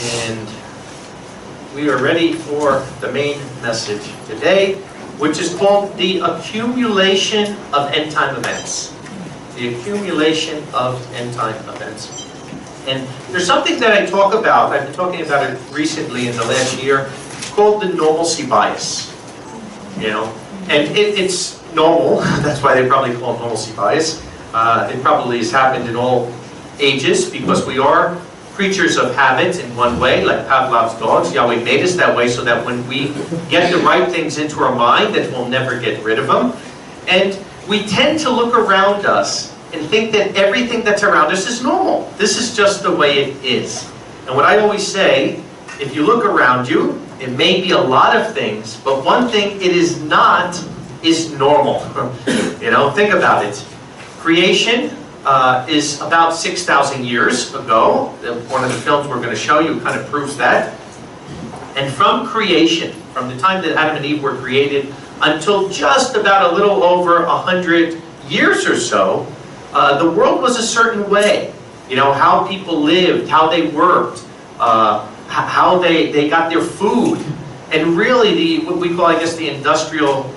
and we are ready for the main message today, which is called the accumulation of end-time events. The accumulation of end-time events. And there's something that I talk about, I've been talking about it recently in the last year, called the normalcy bias. You know, and it's normal, that's why they probably call it normalcy bias. It probably has happened in all ages because we are creatures of habit in one way, like Pavlov's dogs. Yahweh made us that way so that when we get the right things into our mind, that we'll never get rid of them. And we tend to look around us and think that everything that's around us is normal. This is just the way it is. And what I always say, if you look around you, it may be a lot of things, but one thing it is not is normal. You know, think about it. Creation is about 6,000 years ago. One of the films we're going to show you kind of proves that. And from creation, from the time that Adam and Eve were created until just about a little over 100 years or so, the world was a certain way. You know, how people lived, how they worked, how they got their food. And really what we call, I guess, the industrial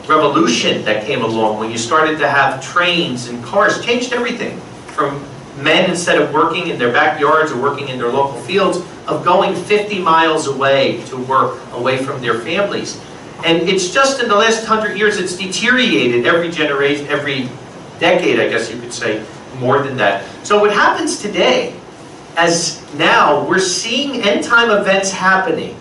revolution that came along when you started to have trains and cars changed everything. From men, instead of working in their backyards or working in their local fields, of going 50 miles away to work away from their families. And it's just in the last 100 years it's deteriorated every generation, every decade, I guess you could say, more than that. So what happens today, as now we're seeing end-time events happening,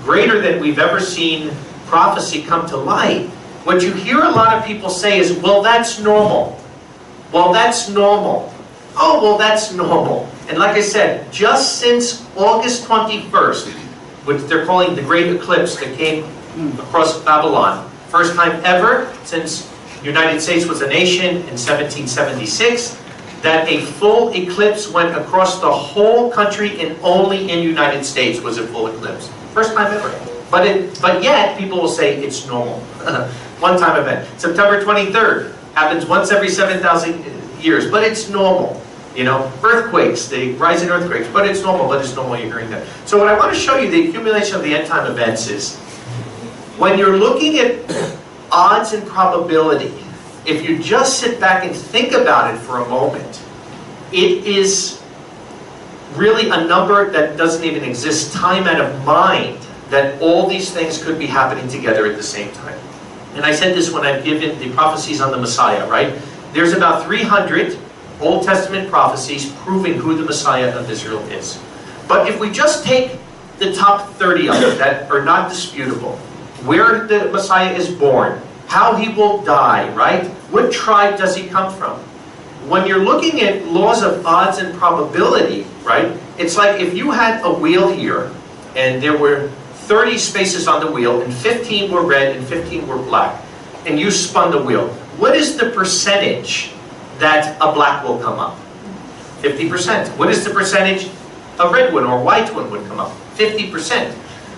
greater than we've ever seen prophecy come to light, what you hear a lot of people say is, well, that's normal. Well, that's normal. Oh, well, that's normal. And like I said, just since August 21st, which they're calling the Great Eclipse that came across Babylon, first time ever since the United States was a nation in 1776, that a full eclipse went across the whole country, and only in the United States was a full eclipse. First time ever. But yet, people will say it's normal. One-time event. September 23rd happens once every 7,000 years, but it's normal. You know, earthquakes, the rise in earthquakes, but it's normal, you're hearing that. So what I want to show you, the accumulation of the end-time events is, when you're looking at odds and probability, if you just sit back and think about it for a moment, it is really a number that doesn't even exist time out of mind, that all these things could be happening together at the same time. And I said this when I've given the prophecies on the Messiah, right? There's about 300 Old Testament prophecies proving who the Messiah of Israel is. But if we just take the top 30 of them that are not disputable, where the Messiah is born, how he will die, right? What tribe does he come from? When you're looking at laws of odds and probability, right? It's like if you had a wheel here, and there were 30 spaces on the wheel, and 15 were red and 15 were black, and you spun the wheel. What is the percentage that a black will come up? 50%. What is the percentage a red one or white one would come up? 50%.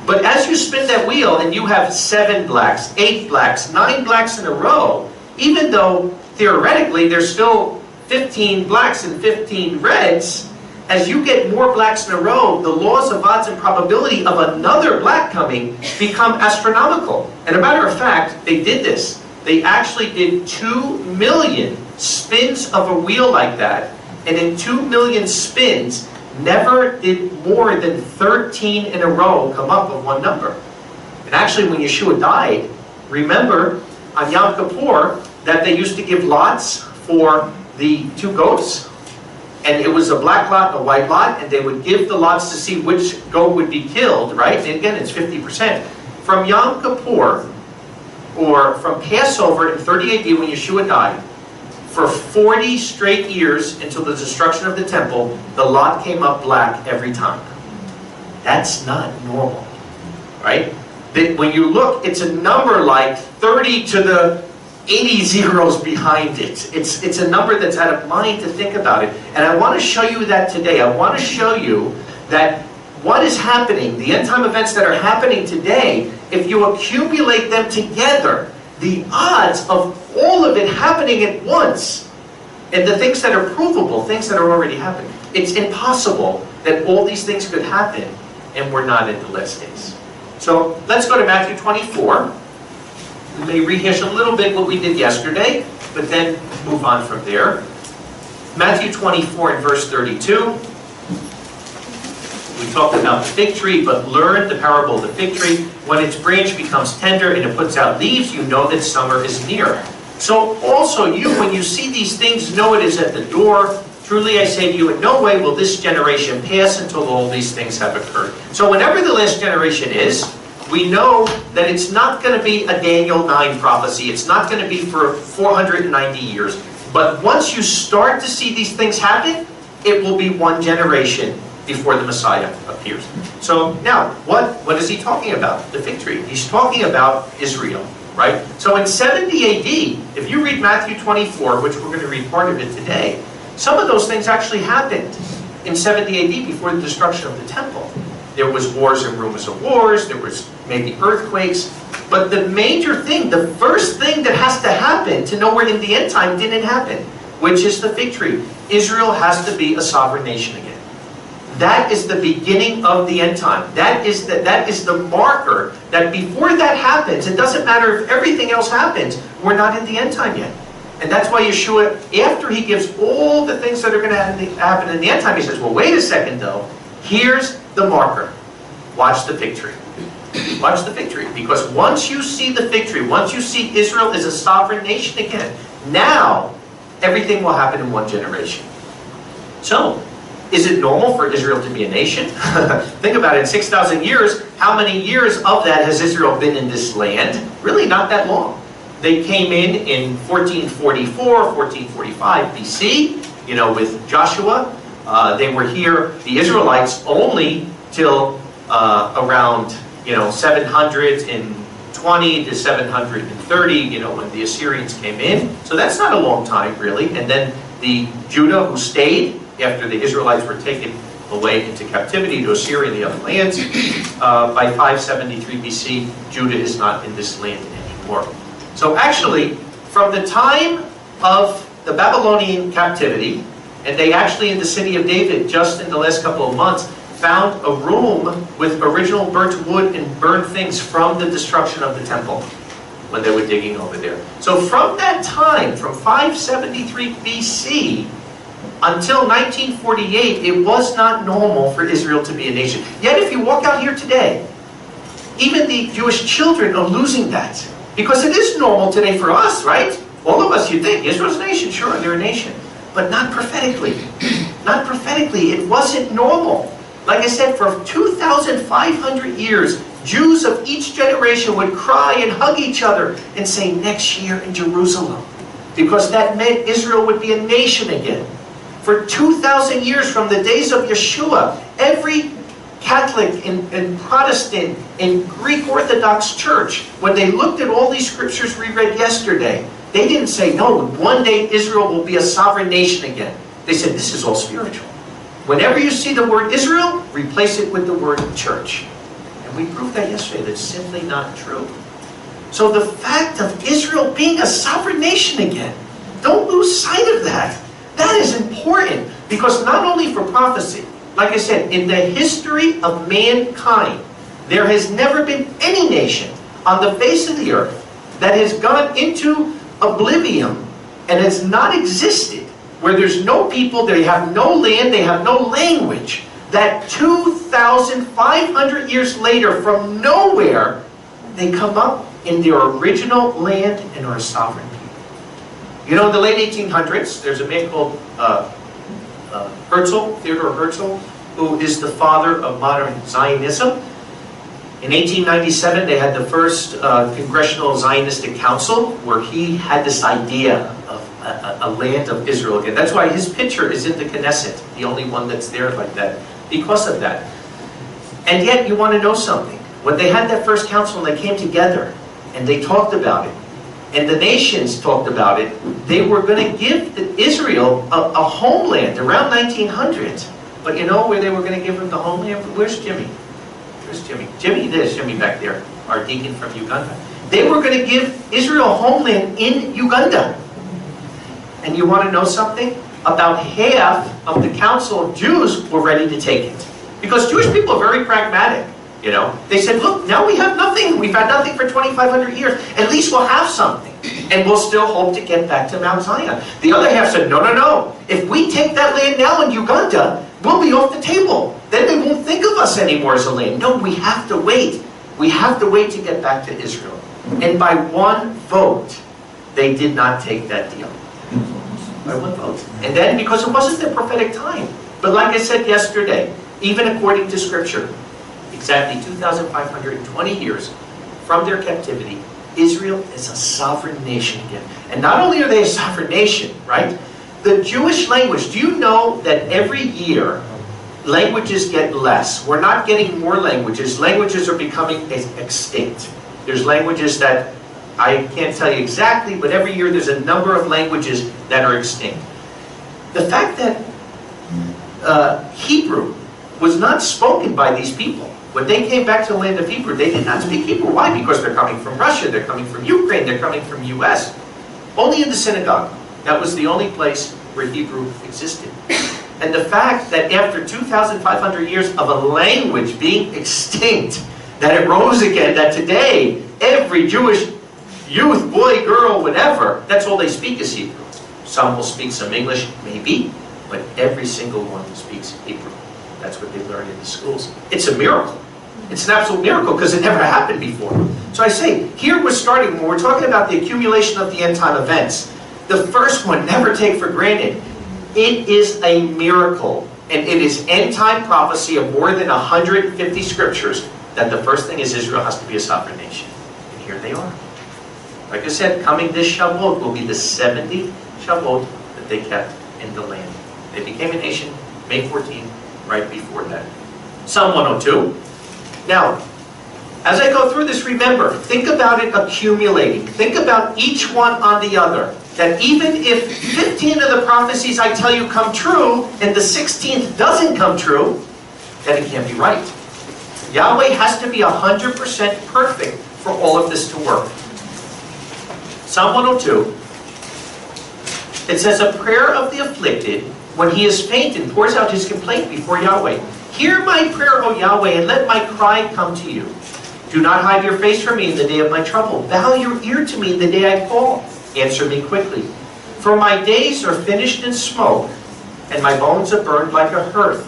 But as you spin that wheel and you have 7 blacks, 8 blacks, 9 blacks in a row, even though theoretically there's still 15 blacks and 15 reds, as you get more blacks in a row, the laws of odds and probability of another black coming become astronomical. And a matter of fact, they did this. They actually did 2 million spins of a wheel like that. And in 2 million spins, never did more than 13 in a row come up with one number. And actually, when Yeshua died, remember on Yom Kippur that they used to give lots for the 2 goats. And it was a black lot and a white lot, and they would give the lots to see which goat would be killed, right? And again, it's 50%. From Yom Kippur, or from Passover in 30 AD when Yeshua died, for 40 straight years until the destruction of the temple, the lot came up black every time. That's not normal, right? When you look, it's a number like 30 to the 80 zeros behind it. It's a number that's out of mind to think about it. And I want to show you that today. I want to show you that what is happening, the end-time events that are happening today, if you accumulate them together, the odds of all of it happening at once, and the things that are provable, things that are already happening, it's impossible that all these things could happen and we're not in the last days. So let's go to Matthew 24. We may rehash a little bit what we did yesterday, but then move on from there. Matthew 24 and verse 32. We talked about the fig tree, but learn the parable of the fig tree. When its branch becomes tender and it puts out leaves, you know that summer is near. So also you, when you see these things, know it is at the door. Truly I say to you, in no way will this generation pass until all these things have occurred. So whenever the last generation is, we know that it's not going to be a Daniel 9 prophecy. It's not going to be for 490 years. But once you start to see these things happen, it will be one generation before the Messiah appears. So now, what is he talking about? The fig tree. He's talking about Israel, right? So in 70 AD, if you read Matthew 24, which we're going to read part of it today, some of those things actually happened in 70 AD before the destruction of the temple. There was wars and rumors of wars, there was maybe earthquakes, but the major thing, the first thing that has to happen to know we're in the end time didn't happen, which is the fig tree. Israel has to be a sovereign nation again. That is the beginning of the end time. That is the marker that before that happens, it doesn't matter if everything else happens, we're not in the end time yet. And that's why Yeshua, after he gives all the things that are going to happen in the end time, he says, well, wait a second though, here's the marker. Watch the fig tree. Watch the fig tree. Because once you see the fig tree, once you see Israel as a sovereign nation again, now everything will happen in one generation. So, is it normal for Israel to be a nation? Think about it, in 6,000 years, how many years of that has Israel been in this land? Really not that long. They came in 1444, 1445 BC, with Joshua. They were here, the Israelites, only till around, 720 to 730, when the Assyrians came in. So that's not a long time, really. And then the Judah who stayed after the Israelites were taken away into captivity to Assyria and the other lands. By 573 BC, Judah is not in this land anymore. So actually, from the time of the Babylonian captivity, and they actually in the city of David, just in the last couple of months, found a room with original burnt wood and burned things from the destruction of the temple when they were digging over there. So from that time, from 573 BC until 1948, it was not normal for Israel to be a nation. Yet if you walk out here today, even the Jewish children are losing that. Because it is normal today for us, right? All of us, you think, Israel's a nation, sure, they're a nation. But not prophetically. Not prophetically. It wasn't normal. Like I said, for 2,500 years, Jews of each generation would cry and hug each other and say, next year in Jerusalem. Because that meant Israel would be a nation again. For 2,000 years, from the days of Yeshua, every Catholic and Protestant and Greek Orthodox church, when they looked at all these scriptures we read yesterday, they didn't say, no, one day Israel will be a sovereign nation again. They said, this is all spiritual. Whenever you see the word Israel, replace it with the word church. And we proved that yesterday. That's simply not true. So the fact of Israel being a sovereign nation again, don't lose sight of that. That is important, because not only for prophecy, like I said, in the history of mankind, there has never been any nation on the face of the earth that has gone into oblivion and has not existed, where there's no people, they have no land, they have no language, that 2,500 years later, from nowhere, they come up in their original land and are a sovereign people. In the late 1800s, there's a man called Theodor Herzl, who is the father of modern Zionism. In 1897, they had the first Congressional Zionistic Council, where he had this idea of a land of Israel again. That's why his picture is in the Knesset, the only one that's there like that, because of that. And yet, you want to know something. When they had that first council and they came together, and they talked about it, and the nations talked about it, they were going to give Israel a homeland around 1900. But you know where they were going to give them the homeland? Where's Jimmy? Where's Jimmy? There's Jimmy back there, our deacon from Uganda. They were going to give Israel a homeland in Uganda. And you want to know something? about half of the council of Jews were ready to take it. Because Jewish people are very pragmatic. You know, they said, look, now we have nothing. We've had nothing for 2,500 years. At least we'll have something. And we'll still hope to get back to Mount Zion. The other half said, no, no, no. If we take that land now in Uganda, we'll be off the table. Then they won't think of us anymore as a land. No, we have to wait. We have to wait to get back to Israel. And by one vote, they did not take that deal. By one vote. And then, because it wasn't their prophetic time. But like I said yesterday, even according to Scripture, exactly 2,520 years from their captivity, Israel is a sovereign nation again. And not only are they a sovereign nation, right? The Jewish language, do you know that every year languages get less? We're not getting more languages. Languages are becoming extinct. There's languages that I can't tell you exactly, but every year there's a number of languages that are extinct. The fact that Hebrew was not spoken by these people. When they came back to the land of Hebrew, they did not speak Hebrew. Why? Because they're coming from Russia, they're coming from Ukraine, they're coming from US. Only in the synagogue. That was the only place where Hebrew existed. And the fact that after 2,500 years of a language being extinct, that it rose again, that today every Jewish youth, boy, girl, whatever, that's all they speak is Hebrew. Some will speak some English, maybe, but every single one speaks Hebrew. That's what they learn in the schools. It's a miracle. It's an absolute miracle because it never happened before. So I say, here we're starting, when we're talking about the accumulation of the end time events, the first one, never take for granted. It is a miracle. And it is end time prophecy of more than 150 scriptures that the first thing is Israel has to be a sovereign nation. And here they are. Like I said, coming this Shavuot will be the 70th Shavuot that they kept in the land. They became a nation May 14th. Right before that. Psalm 102. Now, as I go through this, remember, think about it accumulating. Think about each one on the other. That even if 15 of the prophecies I tell you come true, and the 16th doesn't come true, then it can't be right. Yahweh has to be 100% perfect for all of this to work. Psalm 102. It says, a prayer of the afflicted, when he is fainted, pours out his complaint before Yahweh. Hear my prayer, O Yahweh, and let my cry come to you. Do not hide your face from me in the day of my trouble. Bow your ear to me in the day I call. Answer me quickly. For my days are finished in smoke, and my bones are burned like a hearth.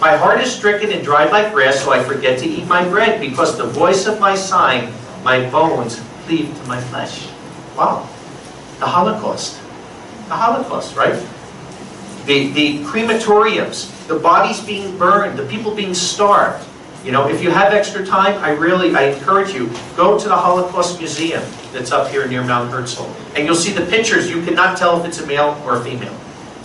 My heart is stricken and dried like grass, so I forget to eat my bread, because the voice of my sighing, my bones cleave to my flesh. Wow. The Holocaust. The Holocaust, right? The crematoriums, the bodies being burned, the people being starved. You know, if you have extra time, I encourage you, go to the Holocaust Museum that's up here near Mount Herzl. And you'll see the pictures. You cannot tell if it's a male or a female.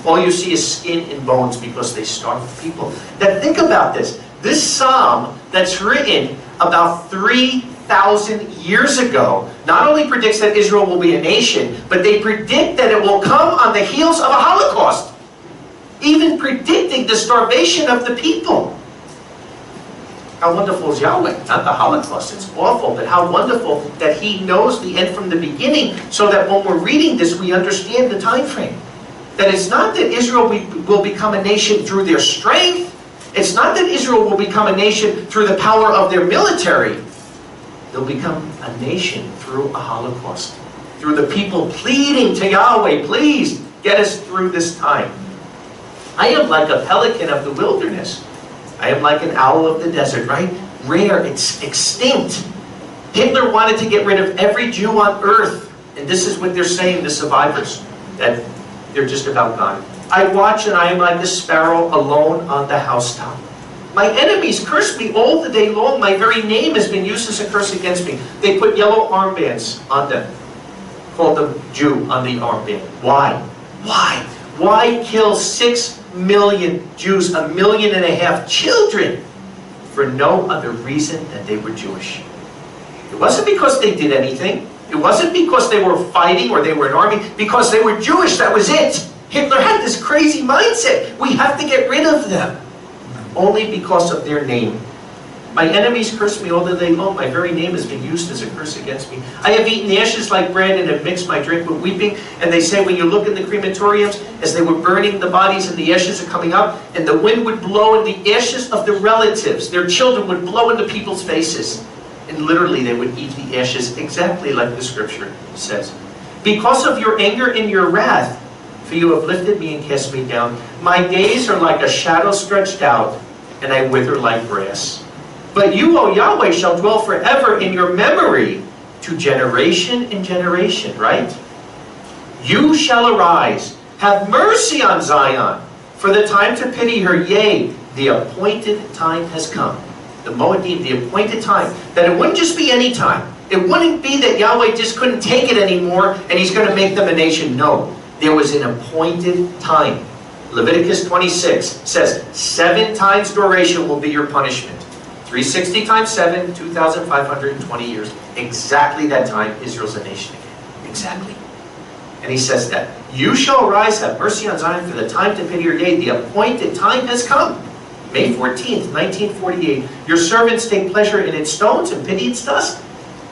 All you see is skin and bones because they starved people. Now think about this. This psalm that's written about 3,000 years ago not only predicts that Israel will be a nation, but they predict that it will come on the heels of a Holocaust. Even predicting the starvation of the people. How wonderful is Yahweh? Not the Holocaust, it's awful, but how wonderful that He knows the end from the beginning, so that when we're reading this, we understand the time frame. That it's not that Israel will become a nation through their strength. It's not that Israel will become a nation through the power of their military. They'll become a nation through a Holocaust. Through the people pleading to Yahweh, please get us through this time. I am like a pelican of the wilderness. I am like an owl of the desert, right? Rare, it's extinct. Hitler wanted to get rid of every Jew on earth. And this is what they're saying, the survivors, that they're just about gone. I watch and I am like a sparrow alone on the housetop. My enemies curse me all the day long. My very name has been used as a curse against me. They put yellow armbands on them. Call them Jew on the armband. Why? Why? Why kill 6 million Jews, 1.5 million children, for no other reason than they were Jewish? It wasn't because they did anything. It wasn't because they were fighting or they were an army. Because they were Jewish, that was it. Hitler had this crazy mindset. We have to get rid of them. Only because of their name. My enemies curse me all the day long. My very name has been used as a curse against me. I have eaten ashes like bread and have mixed my drink with weeping. And they say when you look in the crematoriums, as they were burning the bodies and the ashes are coming up, and the wind would blow and the ashes of the relatives, their children, would blow into people's faces. And literally they would eat the ashes exactly like the scripture says. Because of your anger and your wrath, for you have lifted me and cast me down. My days are like a shadow stretched out, and I wither like grass. But you, O Yahweh, shall dwell forever in your memory to generation and generation, right? You shall arise, have mercy on Zion, for the time to pity her, yea, the appointed time has come. The Moedim, the appointed time, that it wouldn't just be any time. It wouldn't be that Yahweh just couldn't take it anymore and he's going to make them a nation. No, there was an appointed time. Leviticus 26 says, 7 times duration will be your punishment. 360 times 7, 2,520 years. Exactly that time Israel's a nation again. Exactly. And he says that, you shall arise, have mercy on Zion, for the time to pity her, yea, the appointed time has come. May 14th, 1948. Your servants take pleasure in its stones and pity its dust.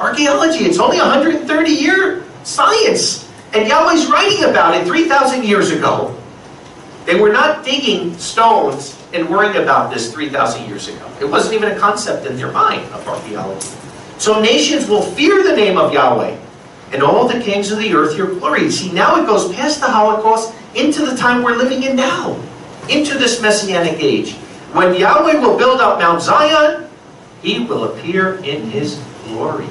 Archaeology, it's only 130-year science. And Yahweh's writing about it 3,000 years ago. They were not digging stones and worrying about this 3,000 years ago. It wasn't even a concept in their mind of archaeology. So nations will fear the name of Yahweh, and all the kings of the earth your glory. See, now it goes past the Holocaust into the time we're living in now, into this Messianic age. When Yahweh will build up Mount Zion, he will appear in his glory.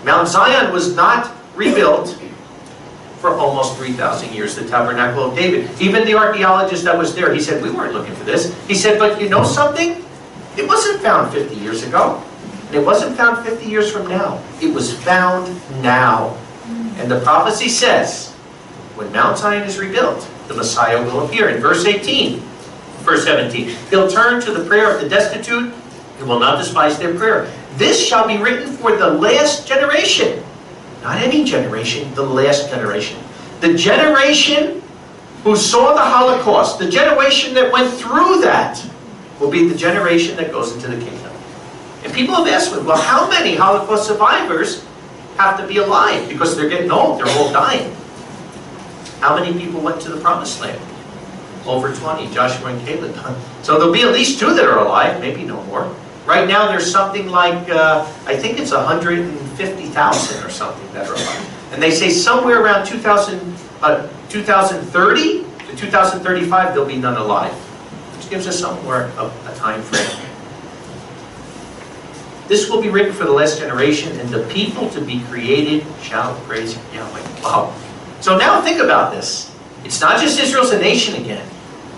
Mount Zion was not rebuilt for almost 3,000 years, the Tabernacle of David. Even the archaeologist that was there, he said, we weren't looking for this. He said, but you know something? It wasn't found 50 years ago. And it wasn't found 50 years from now. It was found now. And the prophecy says, when Mount Zion is rebuilt, the Messiah will appear. In verse 18, verse 17, he'll turn to the prayer of the destitute and will not despise their prayer. This shall be written for the last generation. Not any generation, the last generation. The generation who saw the Holocaust, the generation that went through that, will be the generation that goes into the kingdom. And people have asked me, well, how many Holocaust survivors have to be alive? Because they're getting old, they're all dying. How many people went to the Promised Land? Over 20, Joshua and Caleb. So there'll be at least 2 that are alive, maybe no more. Right now there's something like, I think it's 150,000 or something that are alive. And they say somewhere around 2030 to 2035 there'll be none alive. Which gives us somewhere a time frame. This will be written for the last generation, and the people to be created shall praise Yahweh. Wow. So now think about this. It's not just Israel's a nation again.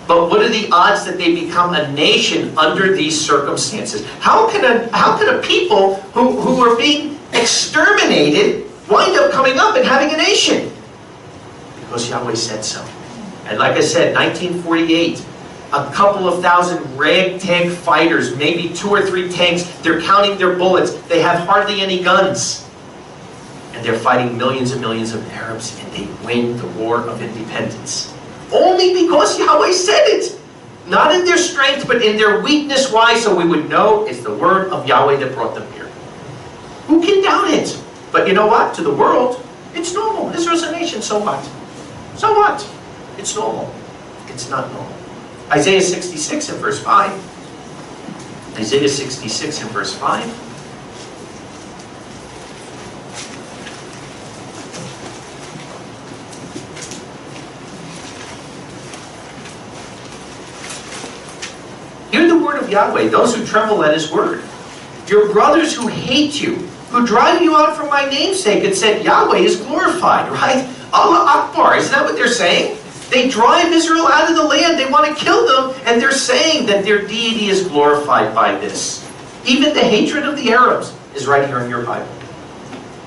But what are the odds that they become a nation under these circumstances? How can a people who are being exterminated wind up coming up and having a nation? Because Yahweh said so. And like I said, 1948, a couple of thousand ragtag fighters, maybe 2 or 3 tanks, they're counting their bullets, they have hardly any guns. And they're fighting millions and millions of Arabs, and they win the War of Independence. Only because Yahweh said it. Not in their strength, but in their weakness. Why? So we would know it's the word of Yahweh that brought them here. Who can doubt it? But you know what? To the world, it's normal. Israel's a nation, so what? So what? It's normal. It's not normal. Isaiah 66 and verse 5. Isaiah 66 and verse 5. Hear the word of Yahweh, those who tremble at his word. Your brothers who hate you, who drive you out for my name's sake, and said, Yahweh is glorified, right? Allah Akbar, isn't that what they're saying? They drive Israel out of the land, they want to kill them, and they're saying that their deity is glorified by this. Even the hatred of the Arabs is right here in your Bible.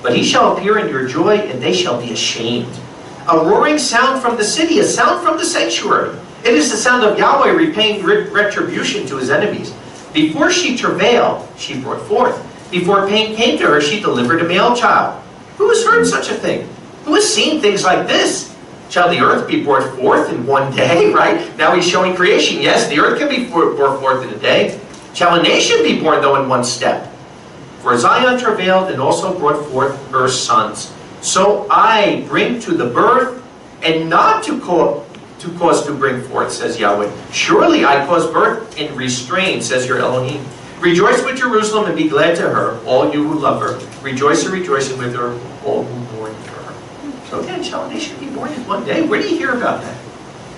But he shall appear in your joy, and they shall be ashamed. A roaring sound from the city, a sound from the sanctuary. It is the sound of Yahweh repaying retribution to his enemies. Before she travailed, she brought forth. Before pain came to her, she delivered a male child. Who has heard such a thing? Who has seen things like this? Shall the earth be brought forth in one day? Right? Now he's showing creation. Yes, the earth can be brought forth in a day. Shall a nation be born, though, in one step? For Zion travailed and also brought forth her sons. So I bring to the birth, and not to cause to bring forth, says Yahweh. Surely I cause birth and restrain, says your Elohim. Rejoice with Jerusalem and be glad to her, all you who love her. Rejoice and rejoicing with her, all who mourn for her. So again, shall a nation be born in one day? Where do you hear about that?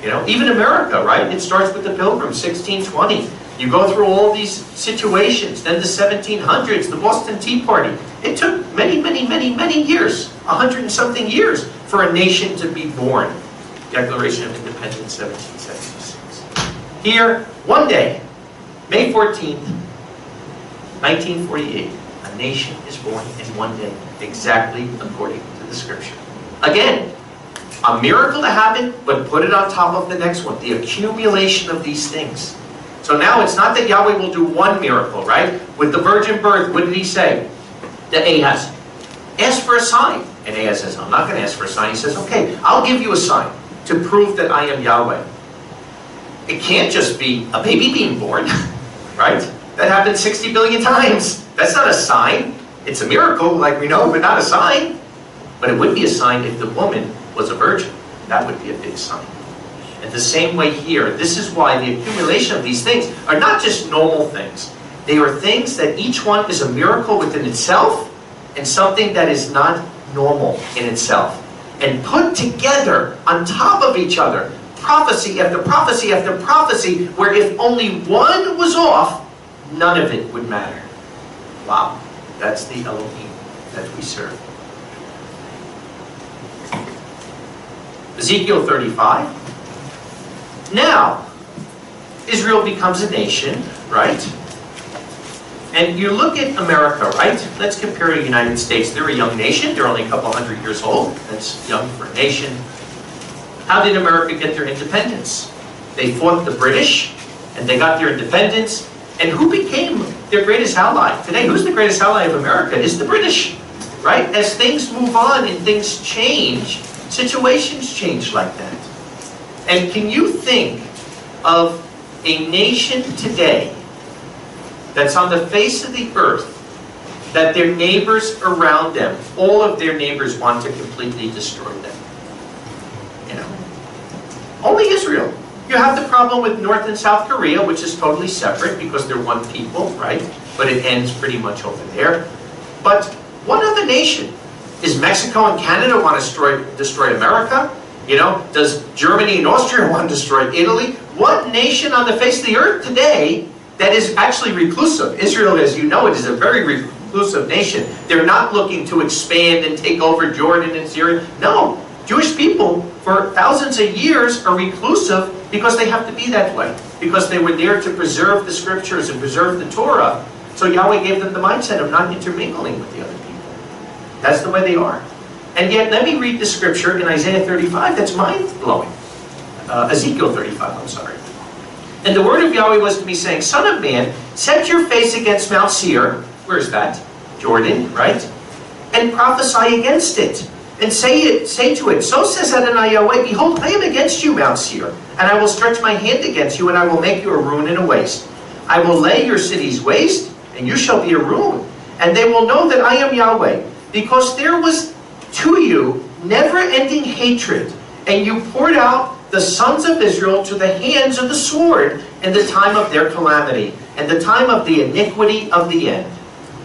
You know, even America, right? It starts with the Pilgrims, 1620. You go through all these situations. Then the 1700s, the Boston Tea Party. It took many, many, many, many years, 100 and something years, for a nation to be born. Declaration of Independence, 1776. Here, one day, May 14th, 1948, a nation is born in one day, exactly according to the scripture. Again, a miracle to happen, but put it on top of the next one, the accumulation of these things. So now it's not that Yahweh will do one miracle, right? With the virgin birth, what did he say to Ahaz? Ask for a sign. And Ahaz says, I'm not going to ask for a sign. He says, okay, I'll give you a sign to prove that I am Yahweh. It can't just be a baby being born, right? That happened 60 billion times. That's not a sign. It's a miracle, like we know, but not a sign. But it would be a sign if the woman was a virgin. That would be a big sign. And the same way here, this is why the accumulation of these things are not just normal things. They are things that each one is a miracle within itself and something that is not normal in itself. And put together on top of each other, prophecy after prophecy after prophecy, where if only one was off, none of it would matter. Wow, that's the Elohim that we serve. Ezekiel 35. Now, Israel becomes a nation, right? And you look at America, right? Let's compare to the United States. They're a young nation. They're only a couple hundred years old. That's young for a nation. How did America get their independence? They fought the British, and they got their independence. And who became their greatest ally? Today, who's the greatest ally of America? Is the British, right? As things move on and things change, situations change like that. And can you think of a nation today that's on the face of the earth that their neighbors around them, all of their neighbors want to completely destroy them? You know, only Israel. You have the problem with North and South Korea, which is totally separate because they're one people, right? But it ends pretty much over there. But what other nation? Is Mexico and Canada want to destroy America? You know, does Germany and Austria want to destroy Italy? What nation on the face of the earth today that is actually reclusive? Israel, as you know, it is a very reclusive nation. They're not looking to expand and take over Jordan and Syria. No, Jewish people for thousands of years are reclusive because they have to be that way. Because they were there to preserve the scriptures and preserve the Torah. So Yahweh gave them the mindset of not intermingling with the other people. That's the way they are. And yet, let me read the scripture in Isaiah 35 that's mind-blowing. Ezekiel 35, I'm sorry. And the word of Yahweh was to me, saying, Son of man, set your face against Mount Seir. Where is that? Jordan, right? And prophesy against it. And say to it, So says Adonai Yahweh, Behold, I am against you, Mount Seir, and I will stretch my hand against you, and I will make you a ruin and a waste. I will lay your cities waste, and you shall be a ruin. And they will know that I am Yahweh, because there was to you never-ending hatred, and you poured out the sons of Israel to the hands of the sword in the time of their calamity, and the time of the iniquity of the end.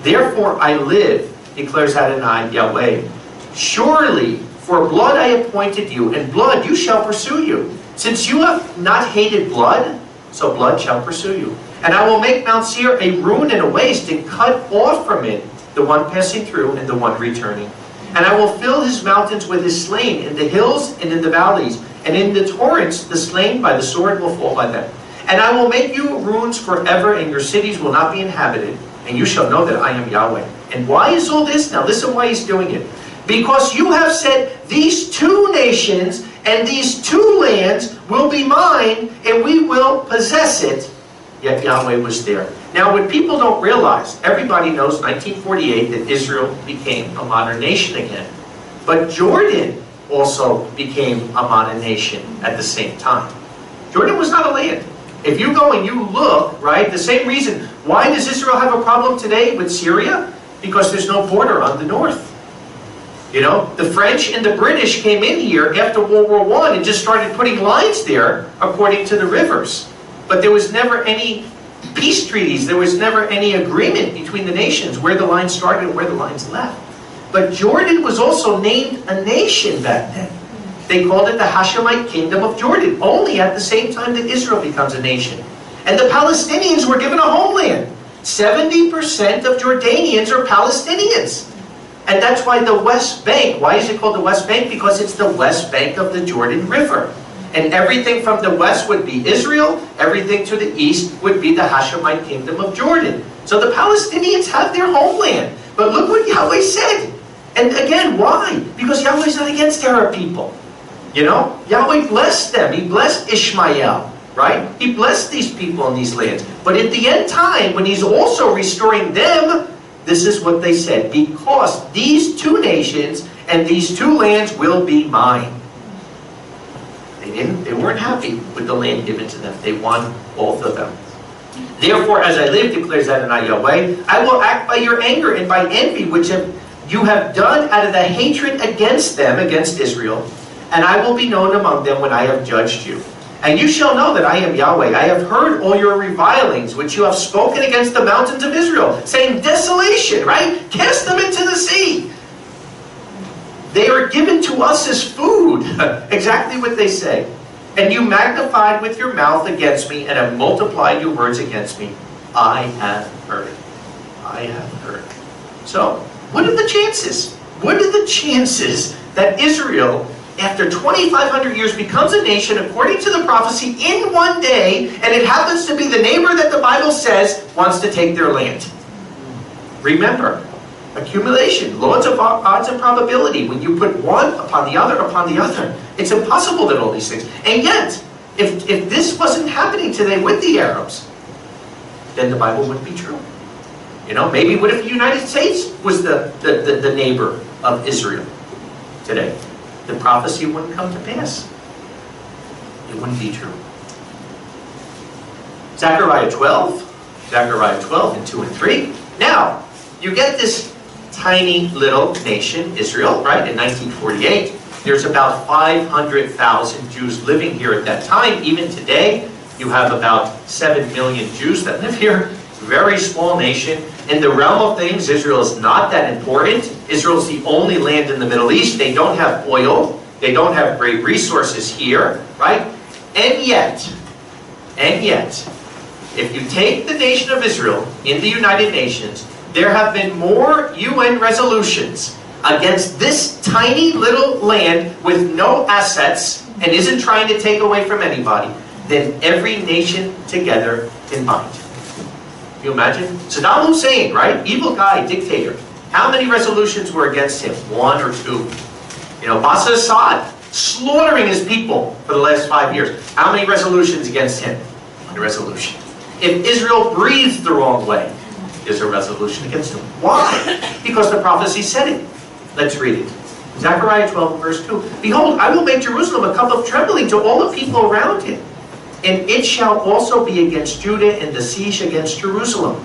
Therefore I live, declares Adonai Yahweh. Surely for blood I appointed you, and blood you shall pursue you. Since you have not hated blood, so blood shall pursue you. And I will make Mount Seir a ruin and a waste, and cut off from it the one passing through and the one returning. And I will fill his mountains with his slain, in the hills and in the valleys, and in the torrents the slain by the sword will fall by them. And I will make you ruins forever, and your cities will not be inhabited, and you shall know that I am Yahweh. And why is all this? Now listen why he's doing it. Because you have said, these two nations and these two lands will be mine, and we will possess it. Yet Yahweh was there. Now what people don't realize, everybody knows 1948 that Israel became a modern nation again. But Jordan also became a modern nation at the same time. Jordan was not a land. If you go and you look, right, the same reason, why does Israel have a problem today with Syria? Because there's no border on the north. You know, the French and the British came in here after World War I and just started putting lines there according to the rivers. But there was never any peace treaties. There was never any agreement between the nations where the lines started and where the lines left. But Jordan was also named a nation back then. They called it the Hashemite Kingdom of Jordan, only at the same time that Israel becomes a nation. And the Palestinians were given a homeland. 70% of Jordanians are Palestinians. And that's why the West Bank, why is it called the West Bank? Because it's the West Bank of the Jordan River. And everything from the west would be Israel, everything to the east would be the Hashemite Kingdom of Jordan. So the Palestinians have their homeland. But look what Yahweh said. And again, why? Because Yahweh's not against Arab people. You know, Yahweh blessed them. He blessed Ishmael, right? He blessed these people in these lands. But at the end time, when he's also restoring them, this is what they said: because these two nations and these two lands will be mine. They weren't happy with the land given to them. They won both of them. Therefore, as I live, declares Adonai Yahweh, I will act by your anger and by envy, which you have done out of the hatred against them, against Israel, and I will be known among them when I have judged you. And you shall know that I am Yahweh. I have heard all your revilings, which you have spoken against the mountains of Israel, saying, desolation, right? Cast them into the sea. They are given to us as food. Exactly what they say. And you magnified with your mouth against me, and have multiplied your words against me. I have heard. I have heard. So, what are the chances? What are the chances that Israel, after 2,500 years, becomes a nation according to the prophecy in one day, and it happens to be the neighbor that the Bible says wants to take their land? Remember, accumulation, loads of odds and probability. When you put one upon the other, it's impossible that all these things. And yet, if this wasn't happening today with the Arabs, then the Bible wouldn't be true. You know, maybe what if the United States was the neighbor of Israel today? The prophecy wouldn't come to pass. It wouldn't be true. Zechariah 12 and 2 and 3. Now, you get this tiny little nation, Israel, right, in 1948. There's about 500,000 Jews living here at that time. Even today, you have about 7 million Jews that live here. Very small nation. In the realm of things, Israel is not that important. Israel is the only land in the Middle East. They don't have oil. They don't have great resources here, right? And yet, if you take the nation of Israel in the United Nations, there have been more UN resolutions against this tiny little land with no assets and isn't trying to take away from anybody than every nation together combined. Can you imagine? Saddam Hussein, right? Evil guy, dictator. How many resolutions were against him? 1 or 2. You know, Bashar Assad, slaughtering his people for the last 5 years. How many resolutions against him? 1 resolution. If Israel breathes the wrong way, there's a resolution against him. Why? Because the prophecy said it. Let's read it. Zechariah 12, verse 2. Behold, I will make Jerusalem a cup of trembling to all the people around it. And it shall also be against Judah and the siege against Jerusalem.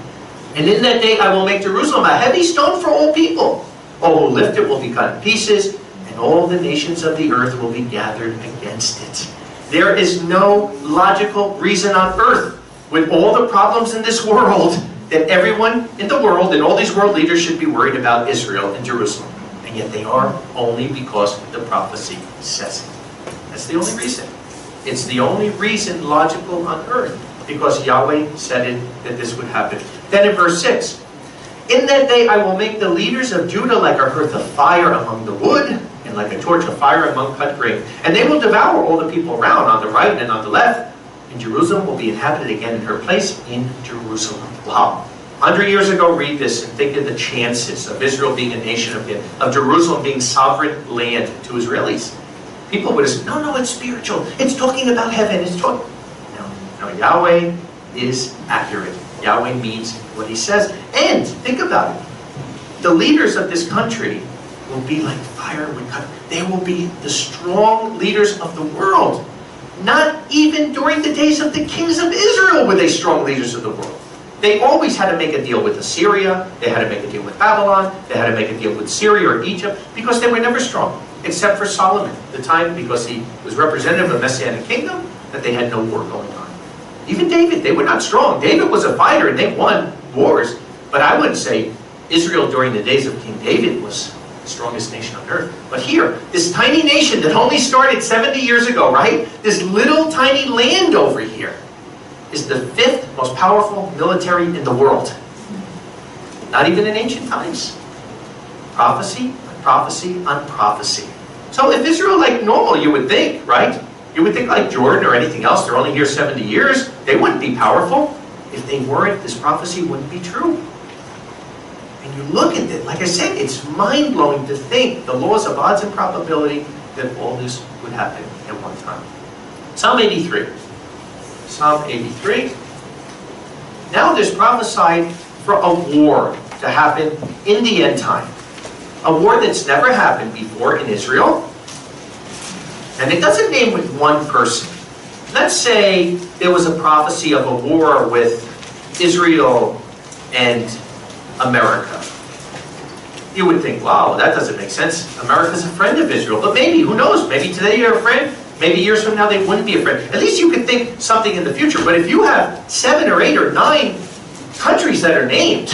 And in that day I will make Jerusalem a heavy stone for all people. All who lift it will be cut in pieces, and all the nations of the earth will be gathered against it. There is no logical reason on earth, with all the problems in this world, that everyone in the world and all these world leaders should be worried about Israel and Jerusalem. And yet they are, only because the prophecy says it. That's the only reason. It's the only reason logical on earth, because Yahweh said it, that this would happen. Then in verse 6, in that day I will make the leaders of Judah like a hearth of fire among the wood, and like a torch of fire among cut grain. And they will devour all the people around, on the right and on the left. And Jerusalem will be inhabited again in her place in Jerusalem. Wow. 100 years ago, read this and think of the chances of Israel being a nation again, of Jerusalem being sovereign land to Israelis. People would have said, no, it's spiritual. It's talking about heaven. It's talking... No, Yahweh is accurate. Yahweh means what he says. And, think about it. The leaders of this country will be like fire would cut. They will be the strong leaders of the world. Not even during the days of the kings of Israel were they strong leaders of the world. They always had to make a deal with Assyria, they had to make a deal with Babylon, they had to make a deal with Syria or Egypt, because they were never strong, except for Solomon, the time because he was representative of a Messianic kingdom, that they had no war going on. Even David, they were not strong. David was a fighter and they won wars, but I wouldn't say Israel during the days of King David was the strongest nation on earth. But here, this tiny nation that only started 70 years ago, right? This little tiny land over here is the 5th most powerful military in the world. Not even in ancient times. Prophecy, on prophecy, on prophecy. So if Israel like normal, you would think, right? You would think like Jordan or anything else, they're only here 70 years, they wouldn't be powerful. If they weren't, this prophecy wouldn't be true. And you look at it, like I said, it's mind-blowing to think the laws of odds and probability that all this would happen at one time. Psalm 83. Psalm 83. Now there's prophesied for a war to happen in the end time. A war that's never happened before in Israel. And it doesn't name with one person. Let's say there was a prophecy of a war with Israel and America. You would think, wow, that doesn't make sense. America's a friend of Israel. But maybe, who knows? Maybe today you're a friend. Maybe years from now they wouldn't be a friend. At least you could think something in the future. But if you have 7 or 8 or 9 countries that are named,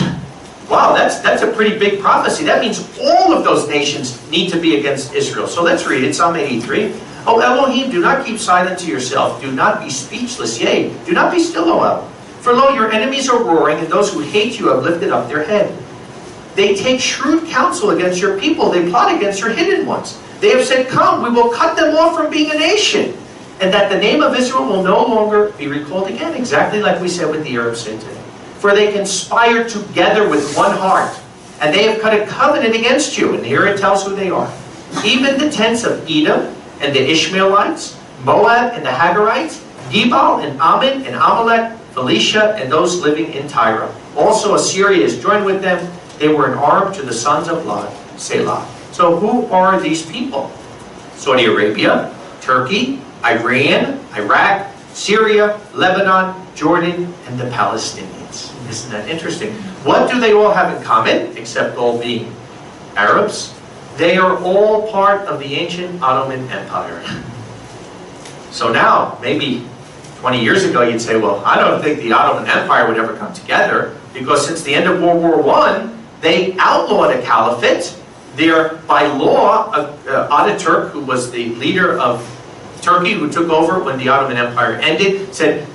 wow, that's a pretty big prophecy. That means all of those nations need to be against Israel. So let's read it, Psalm 83. O Elohim, do not keep silent to yourself. Do not be speechless. Yea, do not be still, O El. For lo, your enemies are roaring, and those who hate you have lifted up their head. They take shrewd counsel against your people. They plot against your hidden ones. They have said, come, we will cut them off from being a nation, and that the name of Israel will no longer be recalled again. Exactly like we said with the Arabs say today. For they conspire together with one heart, and they have cut a covenant against you. And here it tells who they are. Even the tents of Edom and the Ishmaelites, Moab and the Hagarites, Gebal and Ammon and Amalek, Philistia and those living in Tyre. Also Assyria is joined with them. They were an arm to the sons of Lot, Selah. So who are these people? Saudi Arabia, Turkey, Iran, Iraq, Syria, Lebanon, Jordan, and the Palestinians. Isn't that interesting? What do they all have in common, except all being Arabs? They are all part of the ancient Ottoman Empire. So now, maybe 20 years ago, you'd say, well, I don't think the Ottoman Empire would ever come together, because since the end of World War I, they outlawed a caliphate. There, by law, Ataturk, who was the leader of Turkey, who took over when the Ottoman Empire ended, said,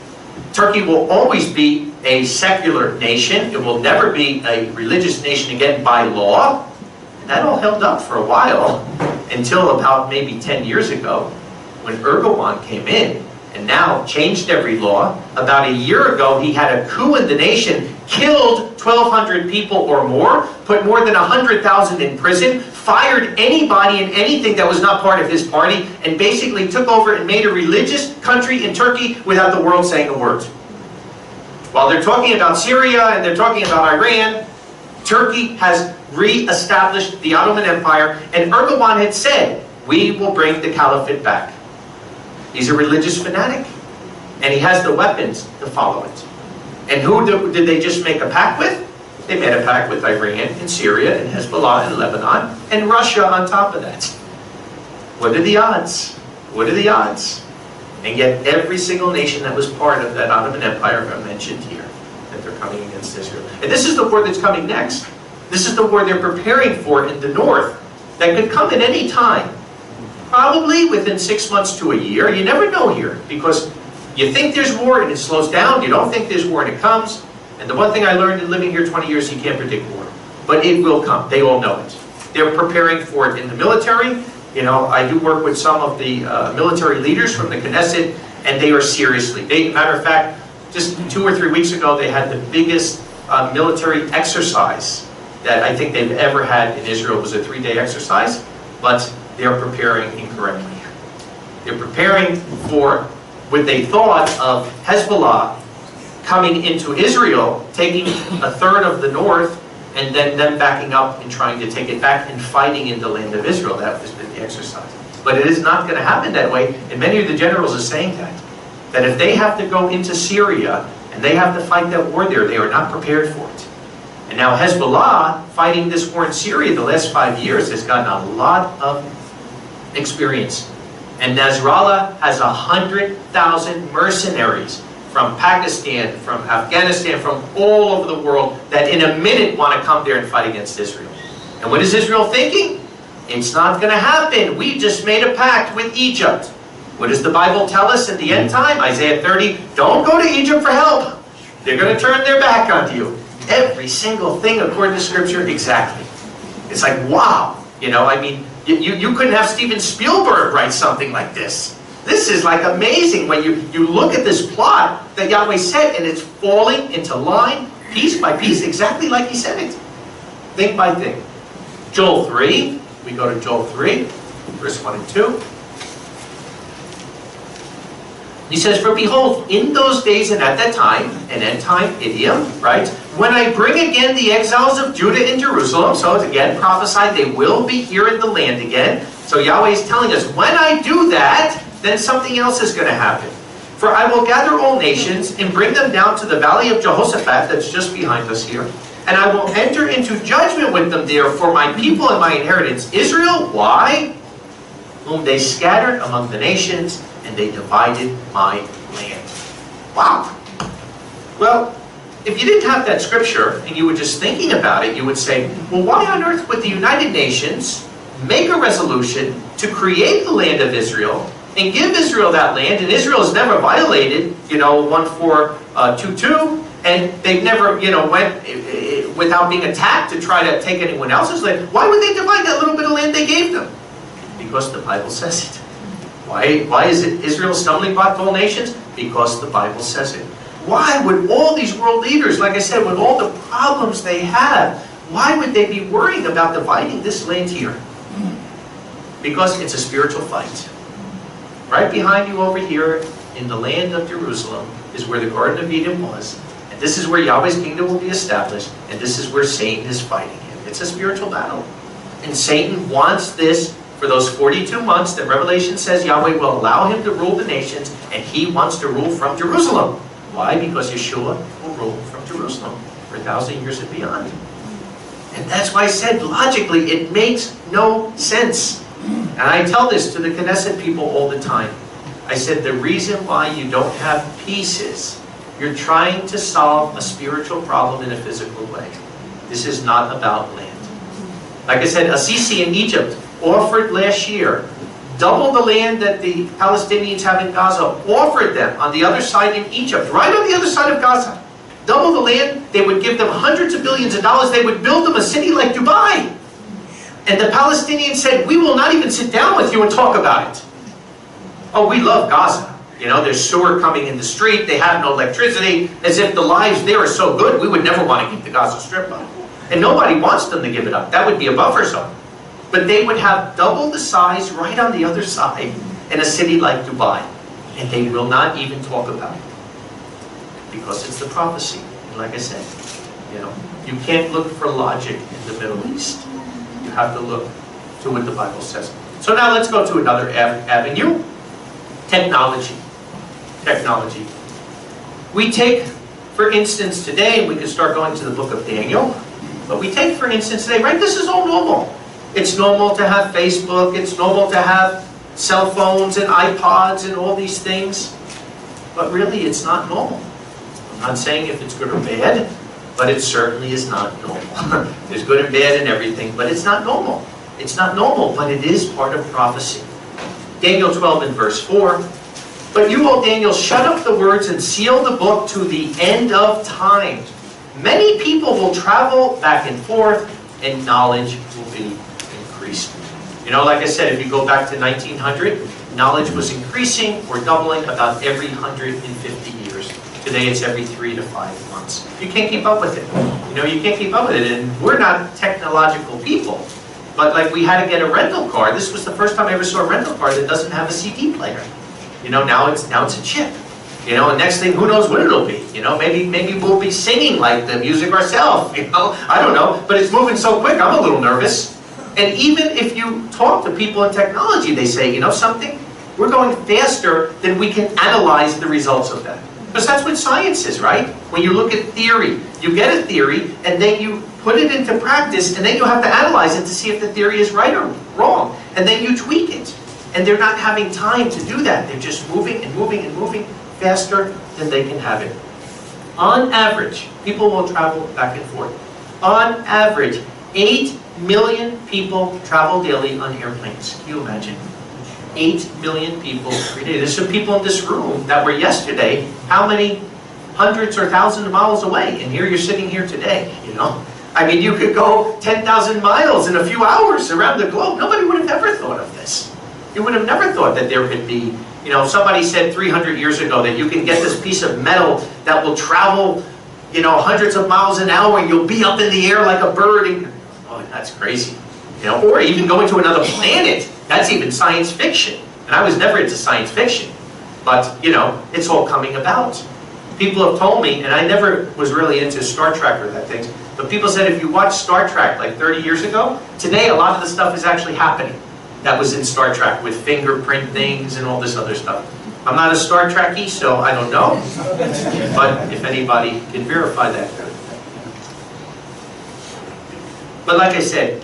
Turkey will always be a secular nation. It will never be a religious nation again by law. And that all held up for a while, until about maybe 10 years ago, when Erdogan came in and now changed every law. About a year ago, he had a coup in the nation, killed 1,200 people or more, put more than 100,000 in prison, fired anybody and anything that was not part of his party, and basically took over and made a religious country in Turkey without the world saying a word. While they're talking about Syria and they're talking about Iran, Turkey has re-established the Ottoman Empire, and Erdogan had said, we will bring the caliphate back. He's a religious fanatic, and he has the weapons to follow it. And who did they just make a pact with? They made a pact with Iran and Syria and Hezbollah and Lebanon and Russia on top of that. What are the odds? What are the odds? And yet every single nation that was part of that Ottoman Empire I mentioned here, that they're coming against Israel. And this is the war that's coming next. This is the war they're preparing for in the north that could come at any time. Probably within 6 months to a year. You never know here, because you think there's war and it slows down. You don't think there's war and it comes. And the one thing I learned in living here 20 years, you can't predict war. But it will come. They all know it. They're preparing for it in the military. You know, I do work with some of the military leaders from the Knesset, and they are seriously. Matter of fact, just 2 or 3 weeks ago, they had the biggest military exercise that I think they've ever had in Israel. It was a 3-day exercise, but they're preparing incorrectly. They're preparing for what they thought of Hezbollah coming into Israel, taking a third of the north, and then them backing up and trying to take it back and fighting in the land of Israel. That was the exercise. But it is not going to happen that way, and many of the generals are saying that. That if they have to go into Syria, and they have to fight that war there, they are not prepared for it. And now Hezbollah, fighting this war in Syria the last 5 years, has gotten a lot of experience. And Nasrallah has 100,000 mercenaries from Pakistan, from Afghanistan, from all over the world that in a minute want to come there and fight against Israel. And what is Israel thinking? It's not going to happen. We just made a pact with Egypt. What does the Bible tell us in the end time? Isaiah 30, don't go to Egypt for help. They're going to turn their back on you. Every single thing according to Scripture, exactly. It's like, wow. You know, I mean, you couldn't have Steven Spielberg write something like this. This is like amazing when you look at this plot that Yahweh said, and it's falling into line, piece by piece, exactly like He said it. Thing by thing. Joel 3, we go to Joel 3, verse 1 and 2. He says, for behold, in those days and at that time, an end time idiom, right? When I bring again the exiles of Judah and Jerusalem, so it's again prophesied they will be here in the land again. So Yahweh is telling us, when I do that, then something else is going to happen. For I will gather all nations and bring them down to the valley of Jehoshaphat, that's just behind us here. And I will enter into judgment with them there for my people and my inheritance, Israel. Why? Whom they scattered among the nations, and they divided my land. Wow. Well, if you didn't have that scripture, and you were just thinking about it, you would say, well, why on earth would the United Nations make a resolution to create the land of Israel, and give Israel that land, and Israel has never violated, 1422, and they've never, went without being attacked to try to take anyone else's land. Why would they divide that little bit of land they gave them? Because the Bible says it. Why is it Israel stumbling block to all nations? Because the Bible says it. Why would all these world leaders, like I said, with all the problems they have, why would they be worrying about dividing this land here? Because it's a spiritual fight. Right behind you over here in the land of Jerusalem is where the Garden of Eden was. And this is where Yahweh's kingdom will be established. And this is where Satan is fighting him. It's a spiritual battle. And Satan wants this for those 42 months that Revelation says Yahweh will allow him to rule the nations. And he wants to rule from Jerusalem. Why? Because Yeshua will rule from Jerusalem for 1,000 years and beyond. And that's why I said, logically, it makes no sense. And I tell this to the Knesset people all the time. I said, the reason why you don't have peace is you're trying to solve a spiritual problem in a physical way. This is not about land. Like I said, Assisi in Egypt offered last year double the land that the Palestinians have in Gaza, offered them on the other side in Egypt, right on the other side of Gaza. Double the land, they would give them hundreds of billions of dollars, they would build them a city like Dubai. And the Palestinians said, we will not even sit down with you and talk about it. Oh, we love Gaza. There's sewer coming in the street, they have no electricity, as if the lives there are so good, we would never want to keep the Gaza Strip up. And nobody wants them to give it up. That would be a buffer zone. But they would have double the size right on the other side in a city like Dubai. And they will not even talk about it. Because it's the prophecy. And like I said, you can't look for logic in the Middle East. You have to look to what the Bible says. So now let's go to another avenue. Technology. Technology. We take, for instance, today, we can start going to the book of Daniel, but we take, for instance, today, right, this is all normal. It's normal to have Facebook, it's normal to have cell phones and iPods and all these things, but really it's not normal. I'm not saying if it's good or bad, but it certainly is not normal. There's good and bad in everything, but it's not normal. It's not normal, but it is part of prophecy. Daniel 12 and verse 4. But you, O Daniel, shut up the words and seal the book to the end of time. Many people will travel back and forth, and knowledge will be increased. Like I said, if you go back to 1900, knowledge was increasing or doubling about every 150 years. Today it's every 3 to 5 months. You can't keep up with it. You can't keep up with it. And we're not technological people. But like we had to get a rental car. This was the first time I ever saw a rental car that doesn't have a CD player. Now it's a chip. And next thing, who knows what it'll be? Maybe we'll be singing like the music ourselves. I don't know. But it's moving so quick, I'm a little nervous. And even if you talk to people in technology, they say, you know something? We're going faster than we can analyze the results of that. Because that's what science is, right? When you look at theory, you get a theory, and then you put it into practice, and then you have to analyze it to see if the theory is right or wrong. And then you tweak it. And they're not having time to do that. They're just moving and moving and moving faster than they can have it. On average, people will travel back and forth. On average, 8 million people travel daily on airplanes. Can you imagine? 8 million people every day. There's some people in this room that were yesterday, how many hundreds or thousands of miles away? And here you're sitting here today, you know? I mean, you could go 10,000 miles in a few hours around the globe. Nobody would have ever thought of this. You would have never thought that there could be, you know, somebody said 300 years ago that you can get this piece of metal that will travel, you know, hundreds of miles an hour and you'll be up in the air like a bird. And, oh, that's crazy. You know, or even going to another planet. That's even science fiction. And I was never into science fiction. But, you know, it's all coming about. People have told me, and I never was really into Star Trek or that things, but people said if you watch Star Trek like 30 years ago, today a lot of the stuff is actually happening that was in Star Trek with fingerprint things and all this other stuff. I'm not a Star Trekkie, so I don't know. But if anybody can verify that. But like I said,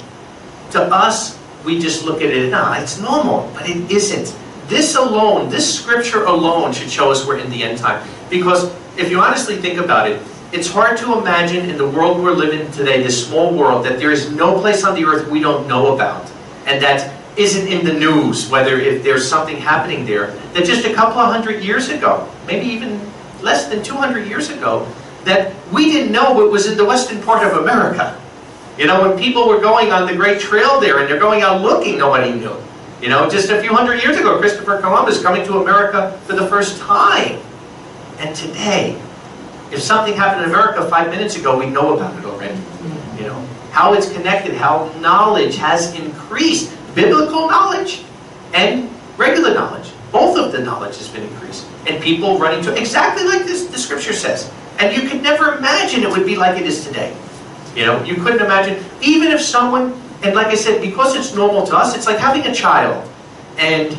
to us, we just look at it, nah, it's normal, but it isn't. This alone, this scripture alone should show us we're in the end time. Because if you honestly think about it, it's hard to imagine in the world we're living in today, this small world, that there is no place on the earth we don't know about. And that isn't in the news, whether if there's something happening there. That just a couple of hundred years ago, maybe even less than 200 years ago, that we didn't know what was in the western part of America. You know, when people were going on the Great Trail there and they're going out looking, nobody knew. You know, just a few hundred years ago, Christopher Columbus coming to America for the first time. And today, if something happened in America 5 minutes ago, we know about it already. You know, how it's connected, how knowledge has increased. Biblical knowledge and regular knowledge. Both of the knowledge has been increased. And people running to exactly like this, the scripture says. And you could never imagine it would be like it is today. You know, you couldn't imagine, even if someone, and like I said, because it's normal to us, it's like having a child. And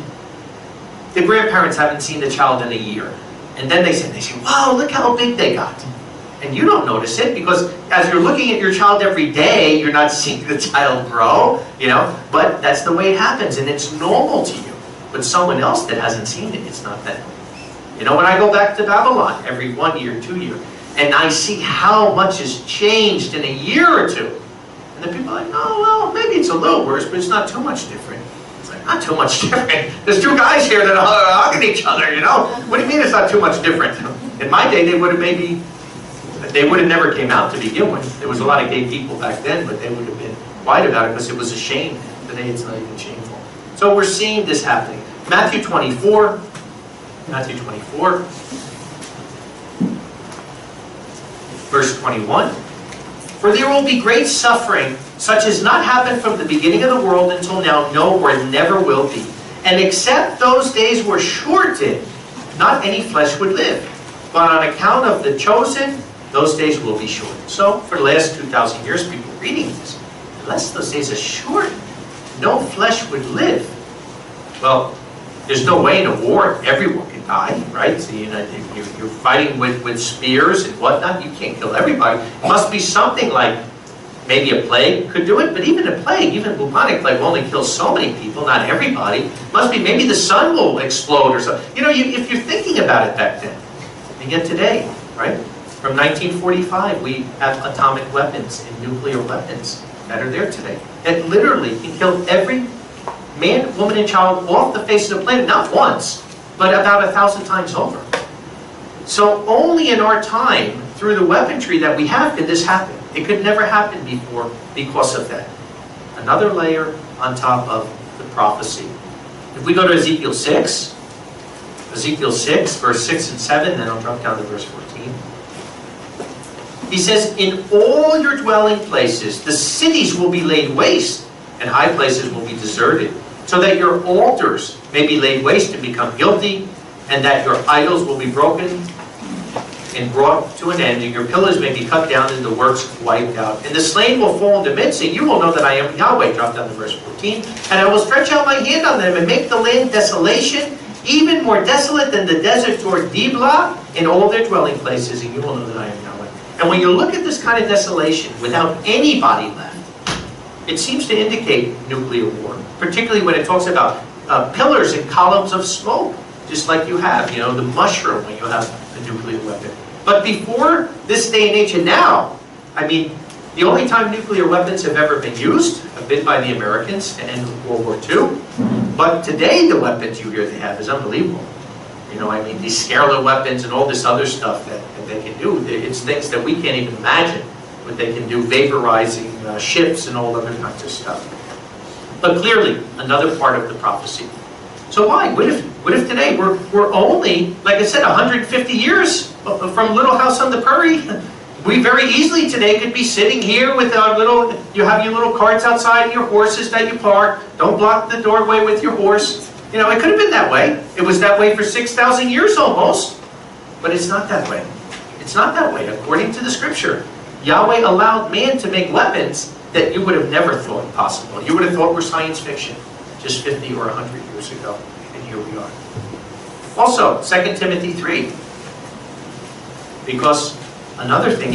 the grandparents haven't seen the child in a year. And then they say, wow, look how big they got. And you don't notice it because as you're looking at your child every day, you're not seeing the child grow, you know, but that's the way it happens and it's normal to you. But someone else that hasn't seen it, it's not that. You know, when I go back to Babylon every 1 year, 2 years, and I see how much has changed in a year or two, and the people are like, oh, well, maybe it's a little worse, but it's not too much different. It's like, not too much different. There's two guys here that are hugging each other, you know? What do you mean it's not too much different? In my day, they would have never came out to begin with. There was a lot of gay people back then, but they would have been quiet about it because it was a shame. Today it's not even shameful. So we're seeing this happening. Matthew 24. Verse 21. For there will be great suffering, such as not happened from the beginning of the world until now, no, or never will be. And except those days were shortened, not any flesh would live. But on account of the chosen, those days will be shortened. So, for the last 2,000 years, people reading this, unless those days are shortened, no flesh would live. Well, there's no way in a war everyone can die, right? So, you know, you're fighting with spears and whatnot. You can't kill everybody. It must be something like maybe a plague could do it, but even a plague, even bubonic plague, will only kill so many people, not everybody. It must be maybe the sun will explode or something. You know, if you're thinking about it back then, and yet today, right? From 1945, we have atomic weapons and nuclear weapons that are there today. That literally can kill every man, woman, and child off the face of the planet, not once, but about 1,000 times over. So only in our time, through the weaponry that we have, can this happen. It could never happen before because of that. Another layer on top of the prophecy. If we go to Ezekiel 6, verse 6 and 7, then I'll drop down to verse 14. He says, in all your dwelling places, the cities will be laid waste, and high places will be deserted, so that your altars may be laid waste and become guilty, and that your idols will be broken and brought to an end, and your pillars may be cut down and the works wiped out. And the slain will fall into midst, and you will know that I am Yahweh. Drop down to verse 14. And I will stretch out my hand on them and make the land desolation, even more desolate than the desert toward Diblah in all their dwelling places, and you will know that I am Yahweh. And when you look at this kind of desolation without anybody left, it seems to indicate nuclear war, particularly when it talks about pillars and columns of smoke, just like you have, the mushroom when you have a nuclear weapon. But before this day and age, and now, the only time nuclear weapons have ever been used have been by the Americans to end World War II. But today, the weapons you hear they have is unbelievable. These scalar weapons and all this other stuff that they can do, it's things that we can't even imagine what they can do, vaporizing ships and all other kinds of stuff. But clearly, another part of the prophecy. So why? What if today we're only, like I said, 150 years from Little House on the Prairie? We very easily today could be sitting here with our you have your little carts outside and your horses that you park. Don't block the doorway with your horse. It could have been that way. It was that way for 6,000 years almost. But it's not that way. It's not that way. According to the scripture, Yahweh allowed man to make weapons that you would have never thought possible. You would have thought were science fiction just 50 or 100 years ago. And here we are. Also, 2 Timothy 3. Because another thing,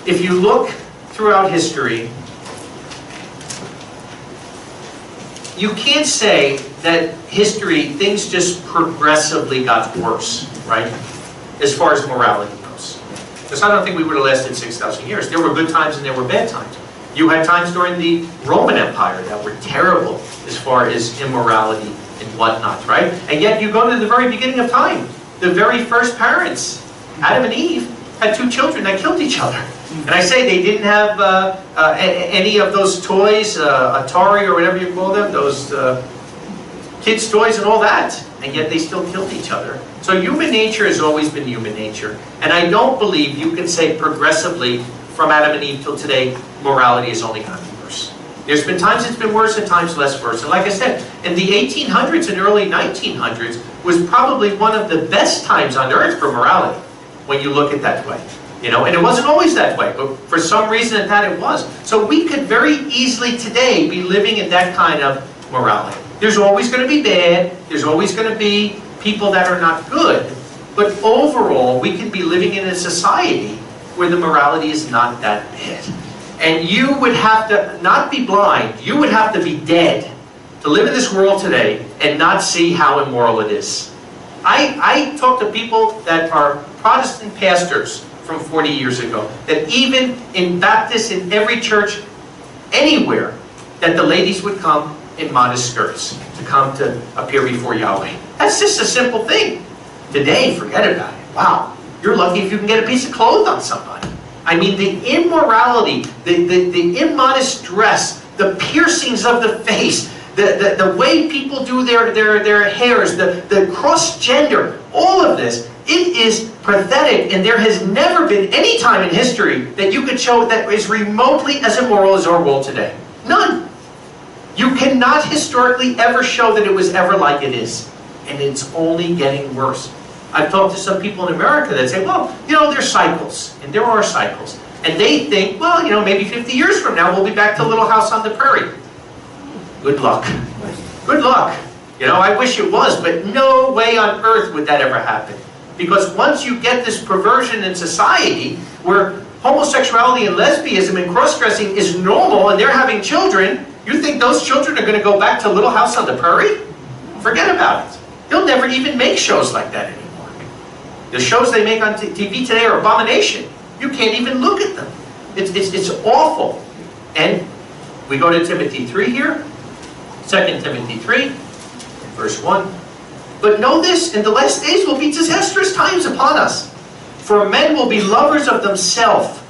if you look throughout history, you can't say that things just progressively got worse, right? As far as morality goes. Because I don't think we would have lasted 6,000 years. There were good times and there were bad times. You had times during the Roman Empire that were terrible as far as immorality and whatnot, right? And yet you go to the very beginning of time. The very first parents, Adam and Eve, had 2 children that killed each other. And I say they didn't have any of those toys, Atari or whatever you call them, those kids' toys and all that. And yet they still killed each other. So human nature has always been human nature. And I don't believe you can say progressively from Adam and Eve till today, morality has only gotten worse. There's been times it's been worse and times less worse. And like I said, in the 1800s and early 1900s was probably one of the best times on earth for morality, when you look at that way. And it wasn't always that way, but for some reason at that it was. So we could very easily today be living in that kind of morality. There's always going to be bad, there's always going to be people that are not good, but overall we could be living in a society where the morality is not that bad. And you would have to not be blind, you would have to be dead to live in this world today and not see how immoral it is. I talk to people that are Protestant pastors from 40 years ago, that even in Baptist, in every church, anywhere, that the ladies would come in modest skirts to come to appear before Yahweh. That's just a simple thing. Today, forget about it. Wow, you're lucky if you can get a piece of clothes on somebody. The immorality, the immodest dress, the piercings of the face, the way people do their hairs, the cross-gender, all of this, it is pathetic, and there has never been any time in history that you could show that is remotely as immoral as our world today. None. You cannot historically ever show that it was ever like it is. And it's only getting worse. I've talked to some people in America that say, well, there's cycles, and there are cycles. And they think, well, maybe 50 years from now we'll be back to Little House on the Prairie. Good luck. Good luck. I wish it was, but no way on earth would that ever happen. Because once you get this perversion in society, where homosexuality and lesbianism and cross-dressing is normal and they're having children, you think those children are going to go back to Little House on the Prairie? Forget about it. They'll never even make shows like that anymore. The shows they make on TV today are abomination. You can't even look at them. It's awful. And we go to Timothy 3 here. 2 Timothy 3, verse 1. But know this, in the last days will be disastrous times upon us. For men will be lovers of themselves,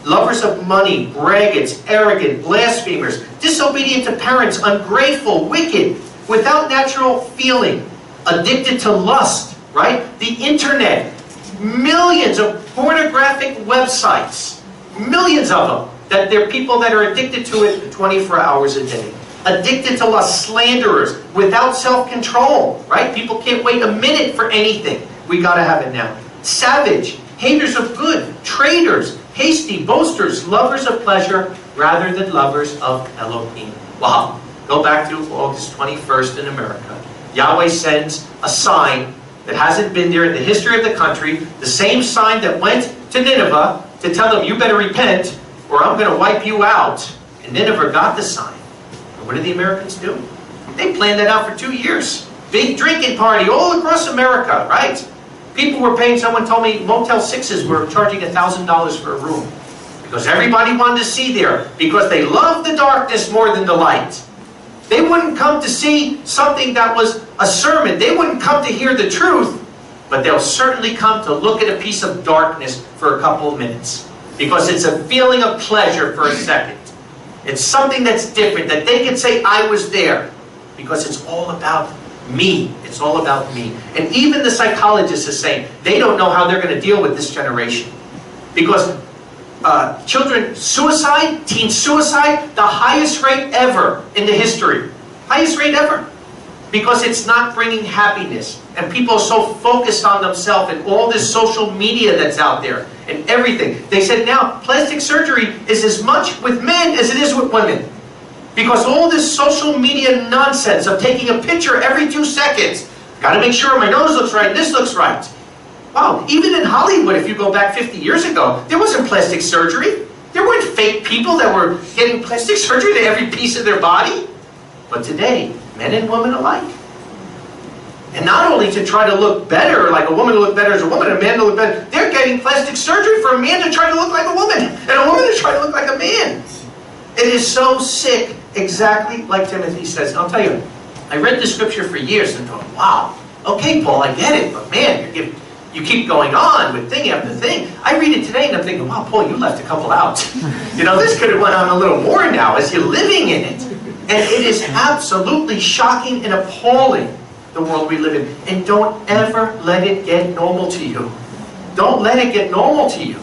lovers of money, braggarts, arrogant, blasphemers, disobedient to parents, ungrateful, wicked, without natural feeling, addicted to lust, right? The internet, millions of pornographic websites, millions of them, that there are people that are addicted to it 24 hours a day. Addicted to lust, slanderers, without self-control, right? People can't wait a minute for anything. We got to have it now. savage, haters of good, traitors, hasty, boasters, lovers of pleasure rather than lovers of Elohim. Wow. Go back to August 21st in America. Yahweh sends a sign that hasn't been there in the history of the country, the same sign that went to Nineveh to tell them, you better repent or I'm going to wipe you out. And Nineveh got the sign. And what did the Americans do? They planned that out for 2 years. Big drinking party all across America, right? People were paying, someone told me, Motel 6s were charging $1,000 for a room. Because everybody wanted to see there. Because they loved the darkness more than the light. They wouldn't come to see something that was a sermon. They wouldn't come to hear the truth. But they'll certainly come to look at a piece of darkness for a couple of minutes. Because it's a feeling of pleasure for a second. It's something that's different, that they can say, I was there. Because it's all about me. It's all about me. And even the psychologists are saying they don't know how they're going to deal with this generation. Because children suicide, teen suicide, the highest rate ever in the history. Highest rate ever. Because it's not bringing happiness. And people are so focused on themselves and all this social media that's out there and everything. They said now plastic surgery is as much with men as it is with women. Because all this social media nonsense of taking a picture every 2 seconds. Got to make sure my nose looks right, this looks right. Wow, even in Hollywood, if you go back 50 years ago, there wasn't plastic surgery. There weren't fake people that were getting plastic surgery to every piece of their body. But today, men and women alike. And not only to try to look better, like a woman to look better as a woman, and a man to look better, they're getting plastic surgery for a man to try to look like a woman, and a woman to try to look like a man. It is so sick, exactly like Timothy says. And I'll tell you, I read the scripture for years and thought, wow, okay, Paul, I get it, but man, you keep going on with thing after thing. I read it today and I'm thinking, wow, Paul, you left a couple out. This could have went on a little more now as you're living in it. And it is absolutely shocking and appalling, the world we live in. And don't ever let it get normal to you. Don't let it get normal to you.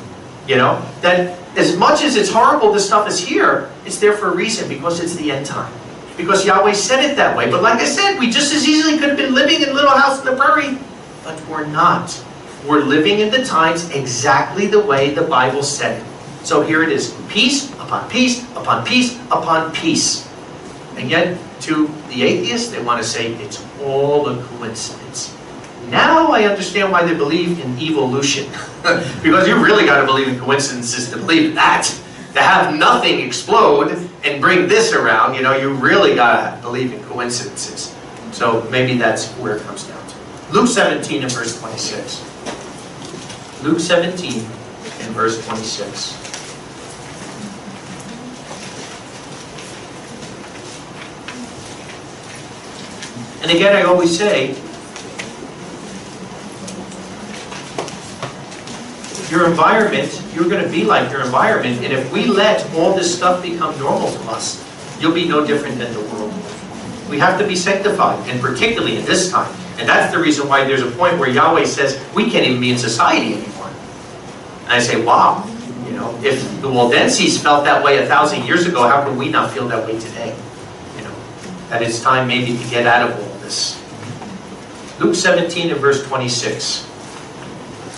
That as much as it's horrible this stuff is here, it's there for a reason, because it's the end time. Because Yahweh said it that way. But like I said, we just as easily could have been living in a little house in the prairie. But we're not. We're living in the times exactly the way the Bible said it. So here it is. Peace upon peace upon peace upon peace. And yet, to the atheists, they want to say it's all a coincidence. Now I understand why they believe in evolution. Because you really got to believe in coincidences to believe in that. To have nothing explode and bring this around, you really got to believe in coincidences. So maybe that's where it comes down to. Luke 17 and verse 26. Luke 17 and verse 26. And again, I always say, your environment, you're going to be like your environment. And if we let all this stuff become normal to us, you'll be no different than the world. We have to be sanctified, and particularly in this time. And that's the reason why there's a point where Yahweh says, we can't even be in society anymore. And I say, wow, if the Waldenses felt that way 1,000 years ago, how can we not feel that way today? That it's time maybe to get out of all this. Luke 17 and verse 26.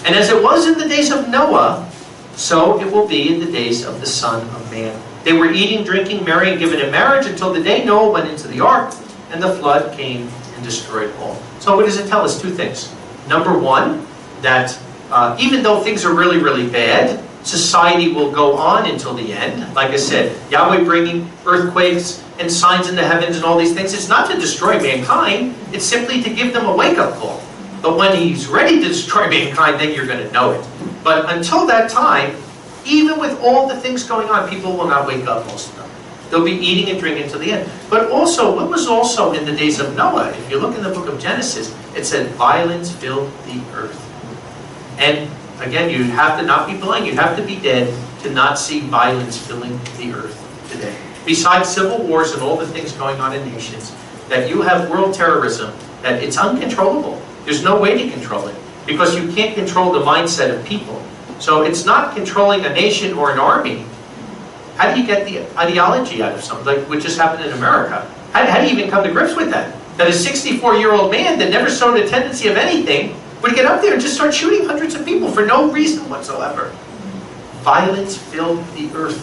And as it was in the days of Noah, so it will be in the days of the Son of Man. They were eating, drinking, marrying, given in marriage until the day Noah went into the ark, and the flood came and destroyed all. So what does it tell us? 2 things. Number one, that even though things are really, really bad, society will go on until the end. Like I said, Yahweh bringing earthquakes and signs in the heavens and all these things. It's not to destroy mankind. It's simply to give them a wake-up call. But when He's ready to destroy mankind, then you're going to know it. But until that time, even with all the things going on, people will not wake up, most of them. They'll be eating and drinking until the end. But also, what was also in the days of Noah? If you look in the book of Genesis, it said, violence filled the earth. And again, you have to not be blind. You have to be dead to not see violence filling the earth today. Besides civil wars and all the things going on in nations, that you have world terrorism, that it's uncontrollable. There's no way to control it, because you can't control the mindset of people. So it's not controlling a nation or an army. How do you get the ideology out of something, like what just happened in America? How do you even come to grips with that? That a 64-year-old man that never showed a tendency of anything would get up there and just start shooting hundreds of people for no reason whatsoever. Violence filled the earth.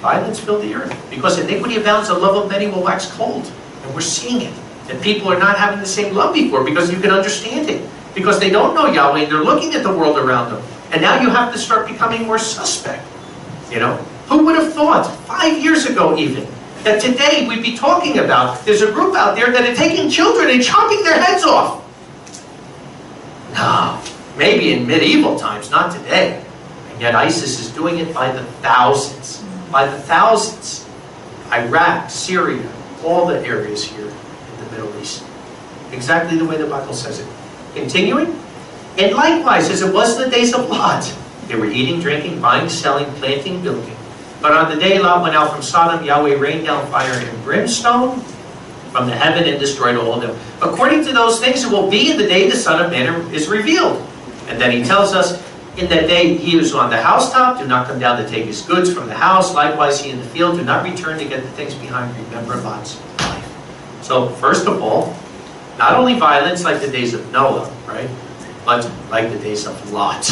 Violence filled the earth. Because iniquity abounds, the love of many will wax cold. And we're seeing it. And people are not having the same love before because you can understand it. Because they don't know Yahweh and they're looking at the world around them. And now you have to start becoming more suspect. You know? Who would have thought, 5 years ago even, that today we'd be talking about, there's a group out there that are taking children and chopping their heads off. No, maybe in medieval times, not today. And yet ISIS is doing it by the thousands. By the thousands. Iraq, Syria, all the areas here in the Middle East. Exactly the way the Bible says it. Continuing. And likewise, as it was in the days of Lot, they were eating, drinking, buying, selling, planting, building. But on the day Lot went out from Sodom, Yahweh rained down fire and brimstone from the heaven and destroyed all of them. According to those things, it will be in the day the Son of Man is revealed. And then he tells us, in that day he was on the housetop, do not come down to take his goods from the house. Likewise he in the field, do not return to get the things behind. Remember Lot's life. So first of all, not only violence like the days of Noah, right? But like the days of Lot.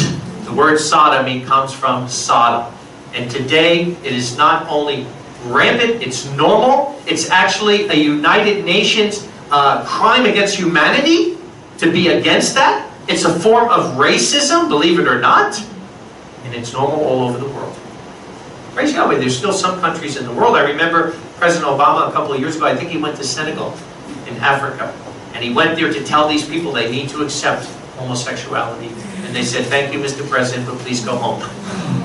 The word sodomy comes from Sodom. And today it is not only rampant, it's normal. It's actually a United Nations crime against humanity to be against that. It's a form of racism, believe it or not. And it's normal all over the world. Praise Yahweh, there's still some countries in the world. I remember President Obama a couple of years ago, I think he went to Senegal in Africa. And he went there to tell these people they need to accept homosexuality. And they said, thank you, Mr. President, but please go home.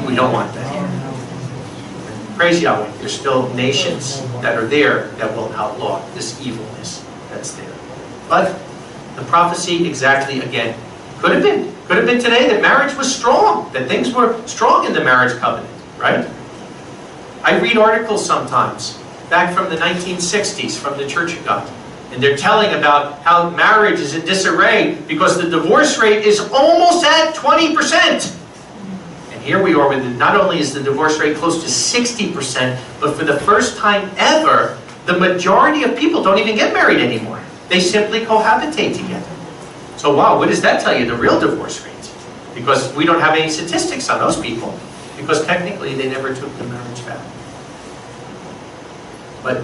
We don't want that here. Praise Yahweh, there's still nations that are there that will outlaw this evilness that's there. But the prophecy exactly again, could have been today that marriage was strong, that things were strong in the marriage covenant, right? I read articles sometimes, back from the 1960s, from the Church of God. And they're telling about how marriage is in disarray because the divorce rate is almost at 20%. And here we are with it. Not only is the divorce rate close to 60%, but for the first time ever, the majority of people don't even get married anymore. They simply cohabitate together. So wow, what does that tell you, the real divorce rate? Because we don't have any statistics on those people. Because technically they never took the marriage vow. But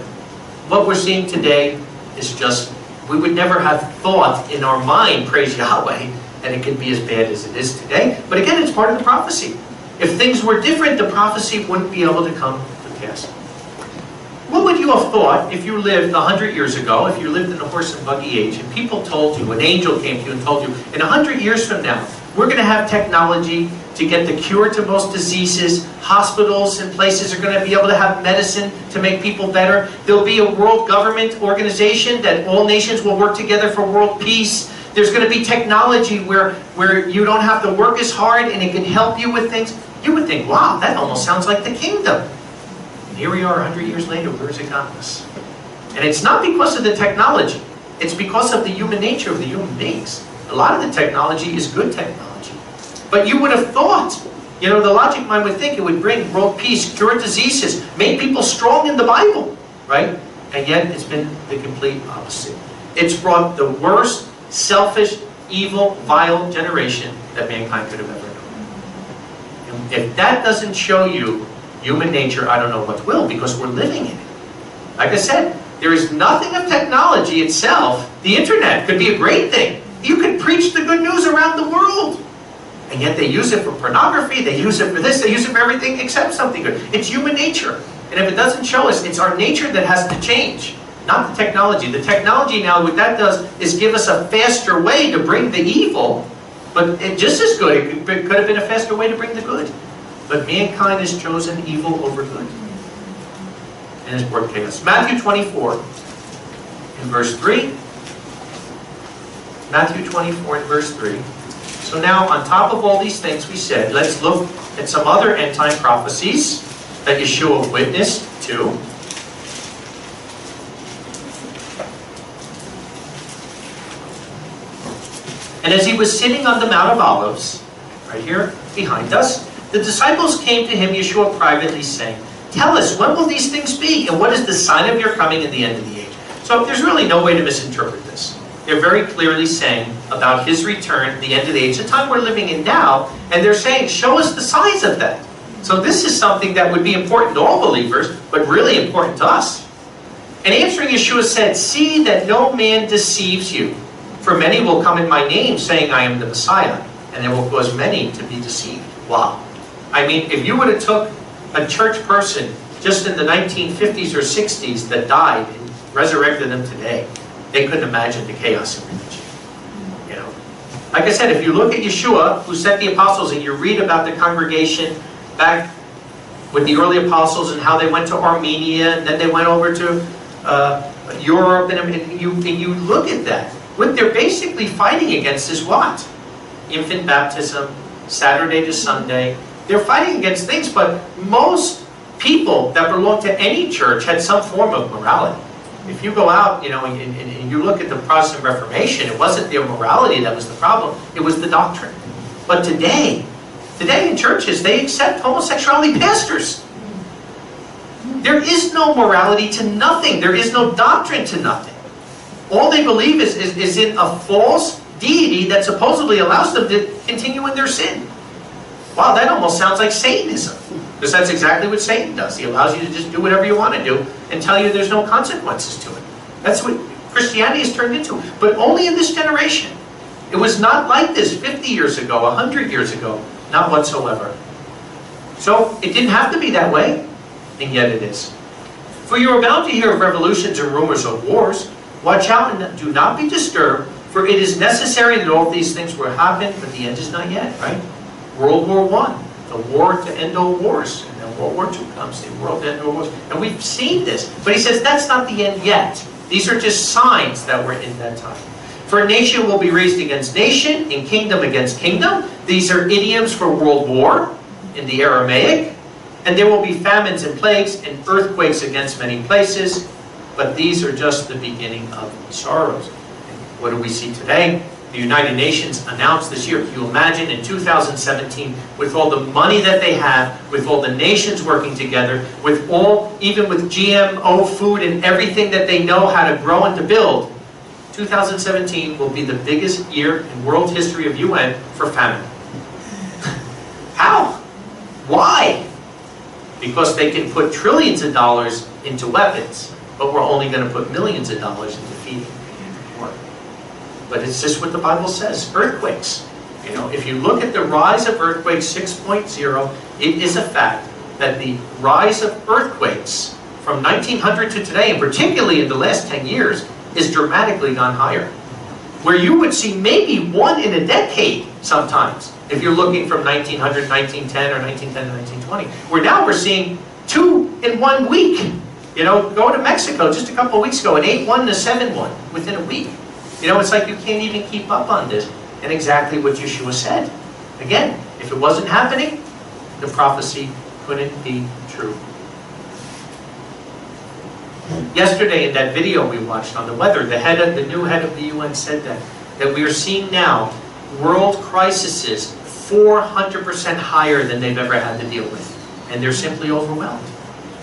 what we're seeing today is just, we would never have thought in our mind, praise Yahweh, that it could be as bad as it is today. But again, it's part of the prophecy. If things were different, the prophecy wouldn't be able to come to pass. What would you have thought if you lived 100 years ago, if you lived in the horse and buggy age, and people told you, an angel came to you and told you, in 100 years from now, we're going to have technology to get the cure to most diseases. Hospitals and places are going to be able to have medicine to make people better. There'll be a world government organization that all nations will work together for world peace. There's going to be technology where you don't have to work as hard and it can help you with things. You would think, wow, that almost sounds like the kingdom. And here we are 100 years later, where's it gotten us? And it's not because of the technology. It's because of the human nature of the human beings. A lot of the technology is good technology. But you would have thought, you know, the logic mind would think it would bring world peace, cure diseases, make people strong in the Bible, right? And yet it's been the complete opposite. It's brought the worst, selfish, evil, vile generation that mankind could have ever known. And if that doesn't show you human nature, I don't know what will, because we're living in it. Like I said, there is nothing of technology itself. The internet could be a great thing. You could preach the good news around the world. And yet they use it for pornography, they use it for this, they use it for everything except something good. It's human nature. And if it doesn't show us, it's our nature that has to change, not the technology. The technology now, what that does is give us a faster way to bring the evil, but it just as good, it could have been a faster way to bring the good. But mankind has chosen evil over good. And has brought chaos. Matthew 24, in verse 3. Matthew 24, in verse 3. So now, on top of all these things we said, let's look at some other end-time prophecies that Yeshua witnessed to. And as he was sitting on the Mount of Olives, right here behind us, the disciples came to him, Yeshua, privately saying, tell us, when will these things be? And what is the sign of your coming in the end of the age? So there's really no way to misinterpret this. They're very clearly saying, about his return, the end of the age, the time we're living in now, and they're saying, show us the signs of that. So this is something that would be important to all believers, but really important to us. And answering, Yeshua said, see that no man deceives you. For many will come in my name, saying, I am the Messiah, and they will cause many to be deceived. Wow. I mean, if you would have took a church person just in the 1950s or 60s that died and resurrected them today, they couldn't imagine the chaos in religion. You know, like I said, if you look at Yeshua, who sent the apostles, and you read about the congregation back with the early apostles and how they went to Armenia, and then they went over to Europe, and you look at that. What they're basically fighting against is what? Infant baptism, Saturday to Sunday. They're fighting against things, but most people that belong to any church had some form of morality. If you go out, you know, and you look at the Protestant Reformation, it wasn't their morality that was the problem, it was the doctrine. But today in churches, they accept homosexuality pastors. There is no morality to nothing. There is no doctrine to nothing. All they believe is in a false deity that supposedly allows them to continue in their sin. Wow, that almost sounds like Satanism. Because that's exactly what Satan does. He allows you to just do whatever you want to do and tell you there's no consequences to it. That's what Christianity has turned into. But only in this generation. It was not like this 50 years ago, 100 years ago. Not whatsoever. So it didn't have to be that way. And yet it is. For you are bound to hear of revolutions and rumors of wars. Watch out and do not be disturbed. For it is necessary that all these things will happen, but the end is not yet. Right? World War I. The war to end all wars. And then World War II comes, the world to end all wars. And we've seen this. But he says that's not the end yet. These are just signs that we're in that time. For a nation will be raised against nation, and kingdom against kingdom. These are idioms for world war in the Aramaic. And there will be famines and plagues and earthquakes against many places. But these are just the beginning of sorrows. And what do we see today? The United Nations announced this year, can you imagine in 2017, with all the money that they have, with all the nations working together, with all, even with GMO food and everything that they know how to grow and to build, 2017 will be the biggest year in world history of UN for famine. How? Why? Because they can put trillions of dollars into weapons, but we're only going to put millions of dollars into feeding. But it's just what the Bible says. Earthquakes. You know, if you look at the rise of earthquakes 6.0, it is a fact that the rise of earthquakes from 1900 to today, and particularly in the last 10 years, is dramatically gone higher. Where you would see maybe one in a decade sometimes, if you're looking from 1900, 1910, or 1910 to 1920. Where now we're seeing 2 in 1 week. You know, go to Mexico just a couple of weeks ago, an 8-1 and a 7-1 within a week. You know, it's like you can't even keep up on this. And exactly what Yeshua said. Again, if it wasn't happening, the prophecy couldn't be true. Yesterday in that video we watched on the weather, the new head of the UN said that we are seeing now world crises 400% higher than they've ever had to deal with. And they're simply overwhelmed.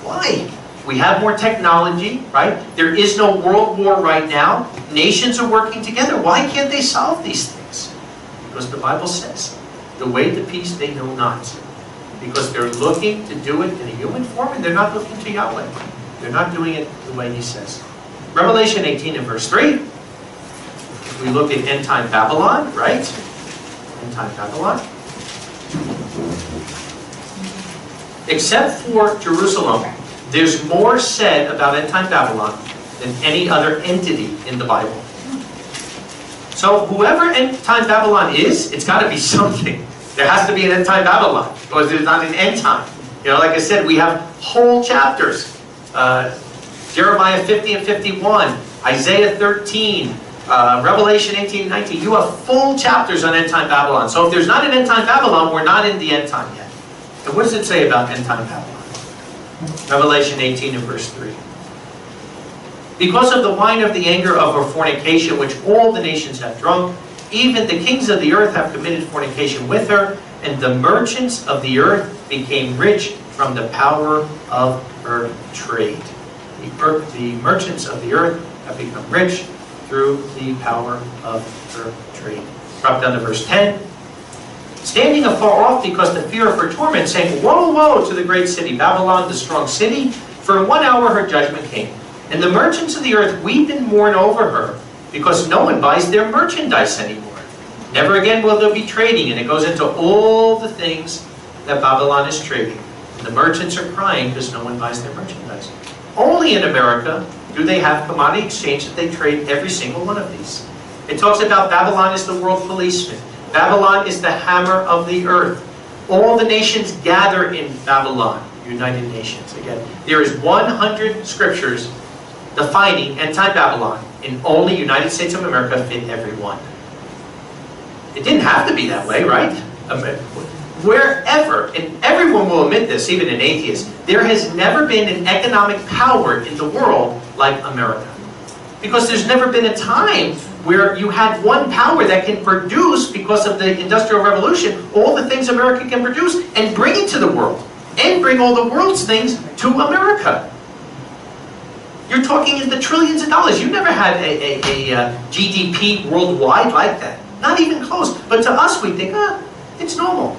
Why? We have more technology, right? There is no world war right now. Nations are working together. Why can't they solve these things? Because the Bible says, the way to peace they know not. Because they're looking to do it in a human form, and they're not looking to Yahweh. They're not doing it the way He says. Revelation 18 and verse 3. We look at end-time Babylon, right? End-time Babylon. Except for Jerusalem, there's more said about end-time Babylon than any other entity in the Bible. So whoever end-time Babylon is, it's got to be something. There has to be an end-time Babylon, because there's not an end-time. You know, like I said, we have whole chapters. Jeremiah 50 and 51, Isaiah 13, Revelation 18 and 19. You have full chapters on end-time Babylon. So if there's not an end-time Babylon, we're not in the end time yet. And what does it say about end-time Babylon? Revelation 18 and verse 3. Because of the wine of the anger of her fornication, which all the nations have drunk, even the kings of the earth have committed fornication with her, and the merchants of the earth became rich from the power of her trade. The merchants of the earth have become rich through the power of her trade. trade. Drop down to verse 10. Standing afar off because the fear of her torment, saying, Woe, woe to the great city, Babylon, the strong city, for in 1 hour her judgment came. And the merchants of the earth weep and mourn over her, because no one buys their merchandise anymore. Never again will there be trading, and it goes into all the things that Babylon is trading. And the merchants are crying because no one buys their merchandise. Only in America do they have commodity exchange that they trade every single one of these. It talks about Babylon is the world policeman. Babylon is the hammer of the earth. All the nations gather in Babylon, United Nations. Again, there is 100 scriptures defining anti-Babylon, and only United States of America fit every one. It didn't have to be that way, right? Wherever, and everyone will admit this, even an atheist, there has never been an economic power in the world like America. Because there's never been a time where you had one power that can produce, because of the Industrial Revolution, all the things America can produce and bring it to the world. And bring all the world's things to America. You're talking in the trillions of dollars. You never had a GDP worldwide like that. Not even close. But to us, we think, it's normal.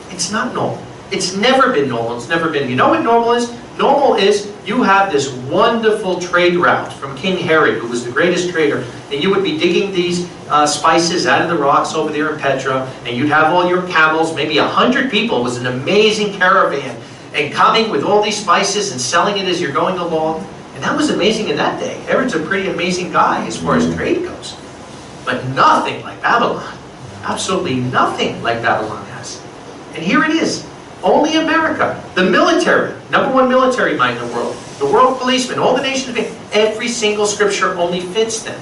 It's not normal. It's never been normal. It's never been. You know what normal is? Normal is you have this wonderful trade route from King Herod, who was the greatest trader, and you would be digging these spices out of the rocks over there in Petra, and you'd have all your camels, maybe 100 people. It was an amazing caravan, and coming with all these spices and selling it as you're going along. And that was amazing in that day. Herod's a pretty amazing guy as far as trade goes. But nothing like Babylon. Absolutely nothing like Babylon has. And here it is. Only America, the military, #1 military might in the world policeman, all the nations, every single scripture only fits them.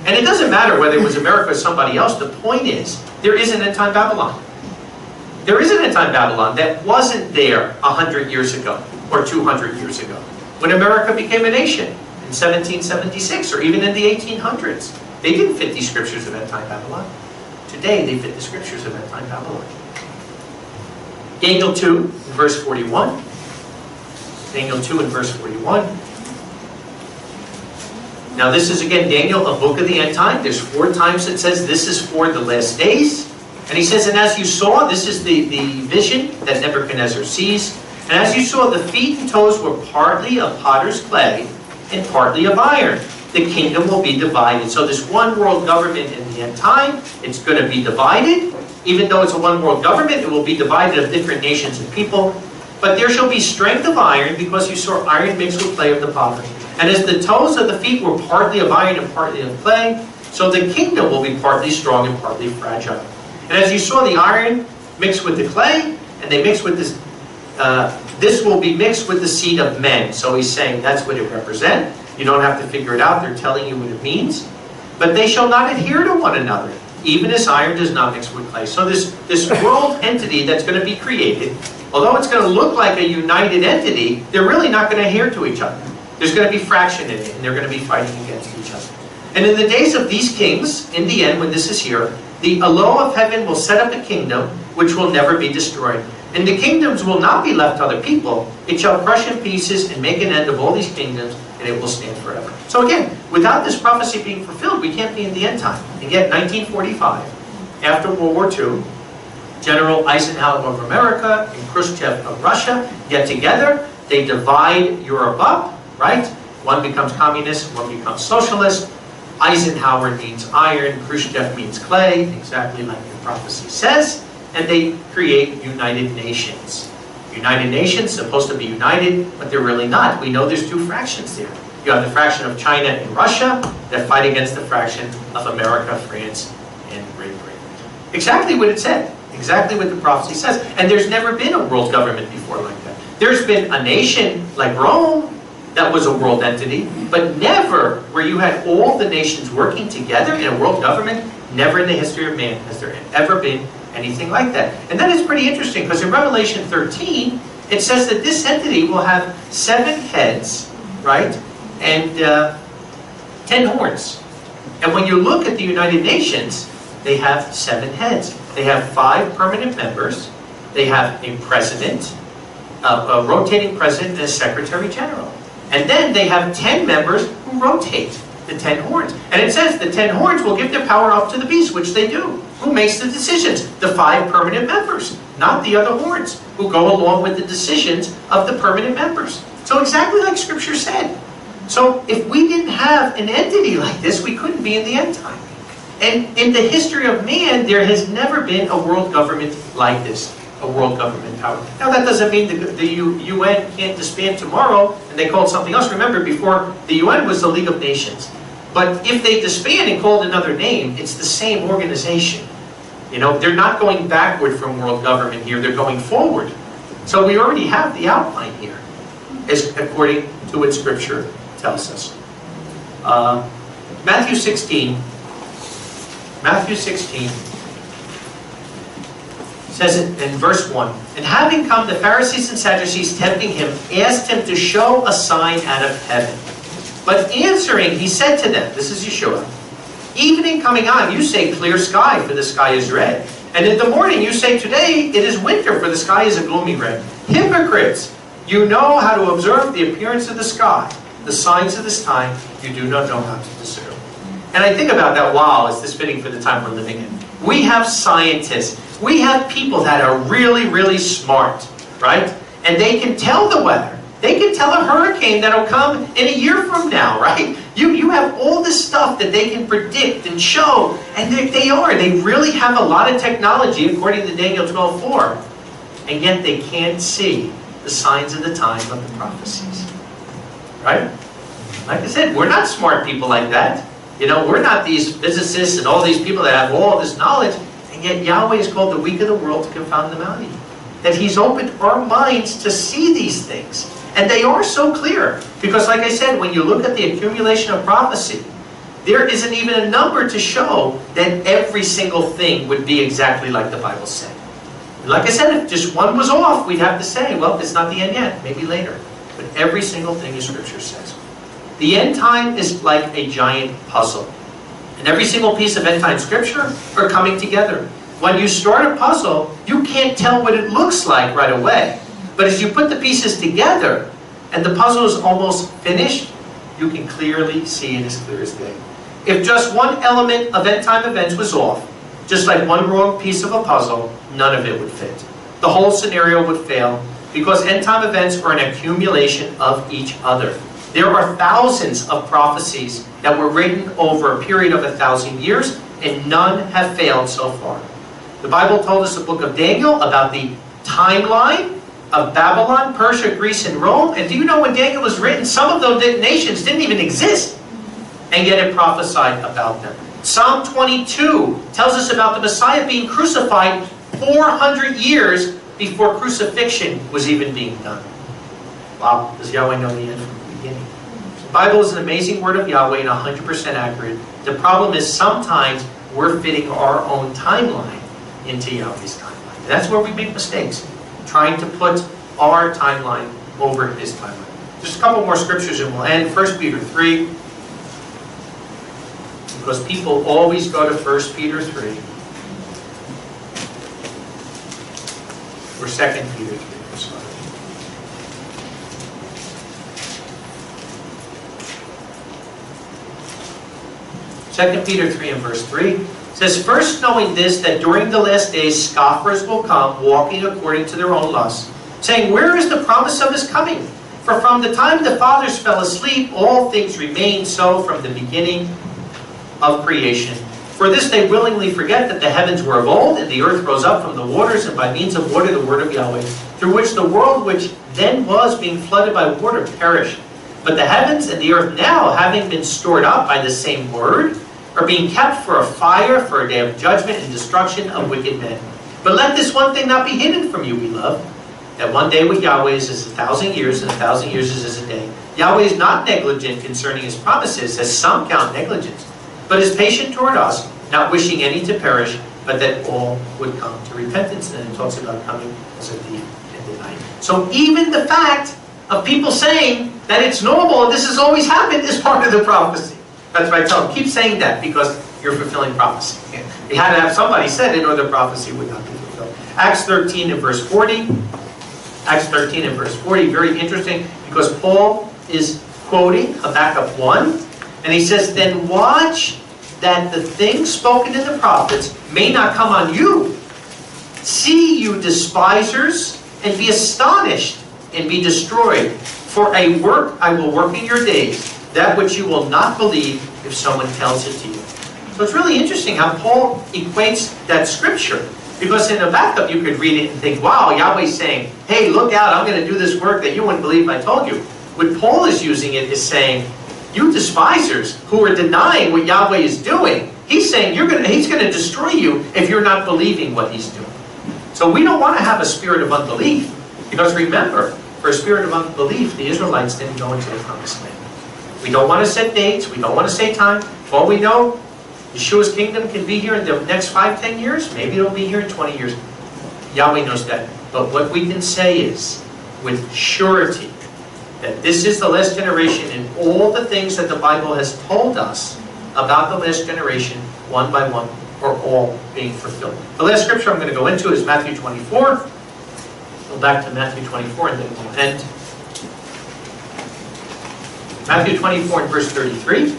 And it doesn't matter whether it was America or somebody else. The point is, there is an end-time Babylon. There is an end-time Babylon that wasn't there 100 years ago or 200 years ago, when America became a nation in 1776 or even in the 1800s. They didn't fit these scriptures of end-time Babylon. Today, they fit the scriptures of end-time Babylon. Daniel 2, in verse 41. Daniel 2 in verse 41. Now this is again Daniel, a book of the end time. There's 4 times it says this is for the last days. And he says, and as you saw, this is the vision that Nebuchadnezzar sees. And as you saw, the feet and toes were partly of potter's clay and partly of iron. The kingdom will be divided. So this one world government in the end time, it's going to be divided. Even though it's a one world government, it will be divided of different nations and people. But there shall be strength of iron, because you saw iron mixed with clay of the potter. And as the toes of the feet were partly of iron and partly of clay, so the kingdom will be partly strong and partly fragile. And as you saw the iron mixed with the clay, and they mix with this, this will be mixed with the seed of men. So he's saying that's what it represents. You don't have to figure it out. They're telling you what it means. But they shall not adhere to one another, even as iron does not mix with clay. So this world entity that's going to be created, although it's going to look like a united entity, they're really not going to adhere to each other. There's going to be fraction in it, and they're going to be fighting against each other. And in the days of these kings, in the end, when this is here, the law of heaven will set up a kingdom which will never be destroyed. And the kingdoms will not be left to other people. It shall crush in pieces and make an end of all these kingdoms, and it will stand forever. So again, without this prophecy being fulfilled, we can't be in the end time. And yet, 1945, after World War II, General Eisenhower of America and Khrushchev of Russia get together. They divide Europe up, right? One becomes communist, one becomes socialist. Eisenhower means iron, Khrushchev means clay, exactly like the prophecy says. And they create United Nations. United Nations, supposed to be united, but they're really not. We know there's 2 fractions there. You have the fraction of China and Russia that fight against the fraction of America, France, and Great Britain. Exactly what it said. Exactly what the prophecy says. And there's never been a world government before like that. There's been a nation like Rome that was a world entity, but never where you had all the nations working together in a world government. Never in the history of man has there ever been anything like that. And that is pretty interesting, because in Revelation 13, it says that this entity will have 7 heads, right? And 10 horns. And when you look at the United Nations, they have 7 heads. They have 5 permanent members. They have a president, a rotating president, and a secretary general. And then they have 10 members who rotate. The the 10 horns. And it says the 10 horns will give their power up to the beast, which they do. Who makes the decisions? The 5 permanent members, not the other horns, who go along with the decisions of the permanent members. So exactly like Scripture said. So if we didn't have an entity like this, we couldn't be in the end time. And in the history of man, there has never been a world government like this, a world government power. Now that doesn't mean the UN can't disband tomorrow, and they called something else. Remember, before the UN was the League of Nations. But if they disband and called another name, it's the same organization. You know, they're not going backward from world government here, they're going forward. So we already have the outline here, as according to what Scripture tells us. Matthew 16 says it in verse 1. And having come, the Pharisees and Sadducees, tempting him, asked him to show a sign out of heaven. But answering, he said to them, this is Yeshua, evening coming on, you say clear sky, for the sky is red. And in the morning you say, today it is winter, for the sky is a gloomy red. Hypocrites, you know how to observe the appearance of the sky. The signs of this time you do not know how to discern. And I think about that, wow, is this fitting for the time we're living in? We have scientists. We have people that are really, really smart, right? And they can tell the weather. They can tell a hurricane that'll come in a year from now, right? You have all this stuff that they can predict and show. And they really have a lot of technology, according to Daniel 12:4. And yet they can't see the signs of the time of the prophecies. Right? Like I said, we're not smart people like that. You know, we're not these physicists and all these people that have all this knowledge. And yet Yahweh is called the weak of the world to confound the mighty. That He's opened our minds to see these things. And they are so clear. Because like I said, when you look at the accumulation of prophecy, there isn't even a number to show that every single thing would be exactly like the Bible said. And like I said, if just one was off, we'd have to say, well, it's not the end yet, maybe later. But every single thing in Scripture says. The end time is like a giant puzzle. And every single piece of end time Scripture are coming together. When you start a puzzle, you can't tell what it looks like right away. But as you put the pieces together, and the puzzle is almost finished, you can clearly see it as clear as day. If just one element of end time events was off, just like one wrong piece of a puzzle, none of it would fit. The whole scenario would fail, because end time events are an accumulation of each other. There are thousands of prophecies that were written over a period of 1,000 years, and none have failed so far. The Bible told us in the book of Daniel about the timeline of Babylon, Persia, Greece, and Rome. And do you know when Daniel was written, some of those nations didn't even exist, and yet it prophesied about them. Psalm 22 tells us about the Messiah being crucified 400 years before crucifixion was even being done. Wow, does Yahweh know the end from the beginning? The Bible is an amazing word of Yahweh and 100% accurate. The problem is sometimes we're fitting our own timeline into Yahweh's timeline. And that's where we make mistakes, trying to put our timeline over His timeline. Just a couple more scriptures and we'll end. 1 Peter 3. Because people always go to 1 Peter 3. Or 2 Peter 3, I'm sorry. 2 Peter 3 and verse 3 says, first knowing this, that during the last days scoffers will come, walking according to their own lusts, saying, where is the promise of His coming? For from the time the fathers fell asleep, all things remain so from the beginning of creation. For this they willingly forget that the heavens were of old, and the earth rose up from the waters, and by means of water the word of Yahweh, through which the world which then was being flooded by water perished. But the heavens and the earth now, having been stored up by the same word, are being kept for a fire, for a day of judgment and destruction of wicked men. But let this one thing not be hidden from you, beloved, that one day with Yahweh is as 1,000 years, and 1,000 years is as a day. Yahweh is not negligent concerning His promises, as some count negligence, but is patient toward us, not wishing any to perish, but that all would come to repentance. And it talks about coming as a thief in the night. So even the fact of people saying that it's normal and this has always happened is part of the prophecy. That's why I tell them, keep saying that, because you're fulfilling prophecy. You had to have somebody said it or the prophecy would not be fulfilled. Acts 13 and verse 40. Acts 13 and verse 40, very interesting, because Paul is quoting Habakkuk 1, And he says, then watch that the things spoken in the prophets may not come on you. See, you despisers, and be astonished, and be destroyed. For a work I will work in your days, that which you will not believe if someone tells it to you. So it's really interesting how Paul equates that scripture. Because in the backup you could read it and think, wow, Yahweh's saying, hey, look out, I'm going to do this work that you wouldn't believe I told you. What Paul is using it is saying, you despisers who are denying what Yahweh is doing, he's saying he's going to destroy you if you're not believing what he's doing. So we don't want to have a spirit of unbelief. Because remember, for a spirit of unbelief, the Israelites didn't go into the promised land. We don't want to set dates. We don't want to say time. All we know, Yeshua's kingdom can be here in the next 5, 10 years. Maybe it'll be here in 20 years. Yahweh knows that. But what we can say is, with surety, that this is the last generation, and all the things that the Bible has told us about the last generation, one by one, are all being fulfilled. The last scripture I'm going to go into is Matthew 24. Go back to Matthew 24 and then we'll end. Matthew 24 and verse 33.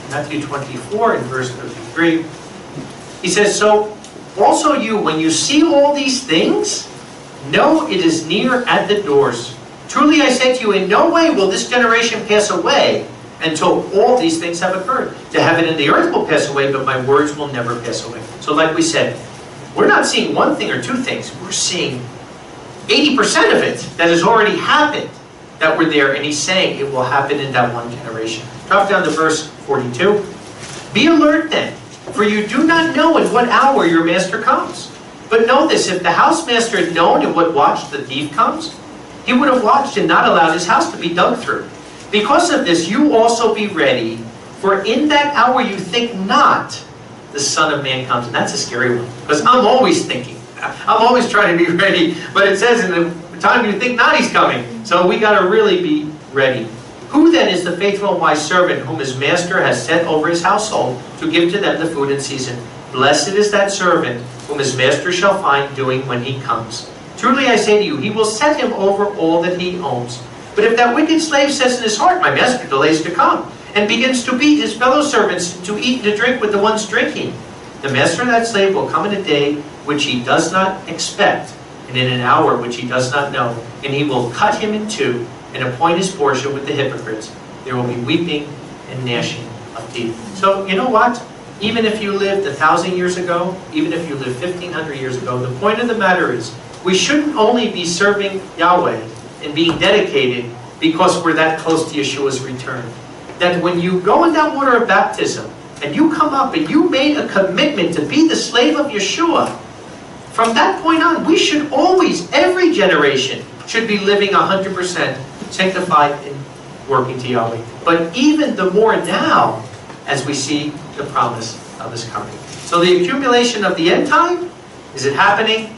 Matthew 24 and verse 33. He says, so also you, when you see all these things, know it is near at the doors. Truly I say to you, in no way will this generation pass away until all these things have occurred. The heaven and the earth will pass away, but my words will never pass away. So like we said, we're not seeing one thing or two things. We're seeing 80% of it that has already happened, that were there. And he's saying it will happen in that one generation. Drop down to verse 42. Be alert then, for you do not know at what hour your master comes. But know this, if the housemaster had known at what watch the thief comes, he would have watched and not allowed his house to be dug through. Because of this, you also be ready, for in that hour you think not the Son of Man comes. And that's a scary one, because I'm always thinking. I'm always trying to be ready. But it says in the time you think not, he's coming. So we got to really be ready. Who then is the faithful and wise servant whom his master has set over his household to give to them the food in season? Blessed is that servant whom his master shall find doing when he comes. Truly I say to you, he will set him over all that he owns. But if that wicked slave says in his heart, my master delays to come, and begins to beat his fellow servants, to eat and to drink with the ones drinking, the master of that slave will come in a day which he does not expect, and in an hour which he does not know, and he will cut him in two, and appoint his portion with the hypocrites. There will be weeping and gnashing of teeth. So, you know what? Even if you lived 1,000 years ago, even if you lived 1,500 years ago, the point of the matter is, we shouldn't only be serving Yahweh and being dedicated because we're that close to Yeshua's return. That when you go in that water of baptism, and you come up and you made a commitment to be the slave of Yeshua, from that point on, we should always, every generation, should be living 100% sanctified and working to Yahweh. But even the more now, as we see the promise of His coming. So the accumulation of the end time, is it happening?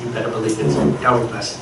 You better believe it. Yahweh bless.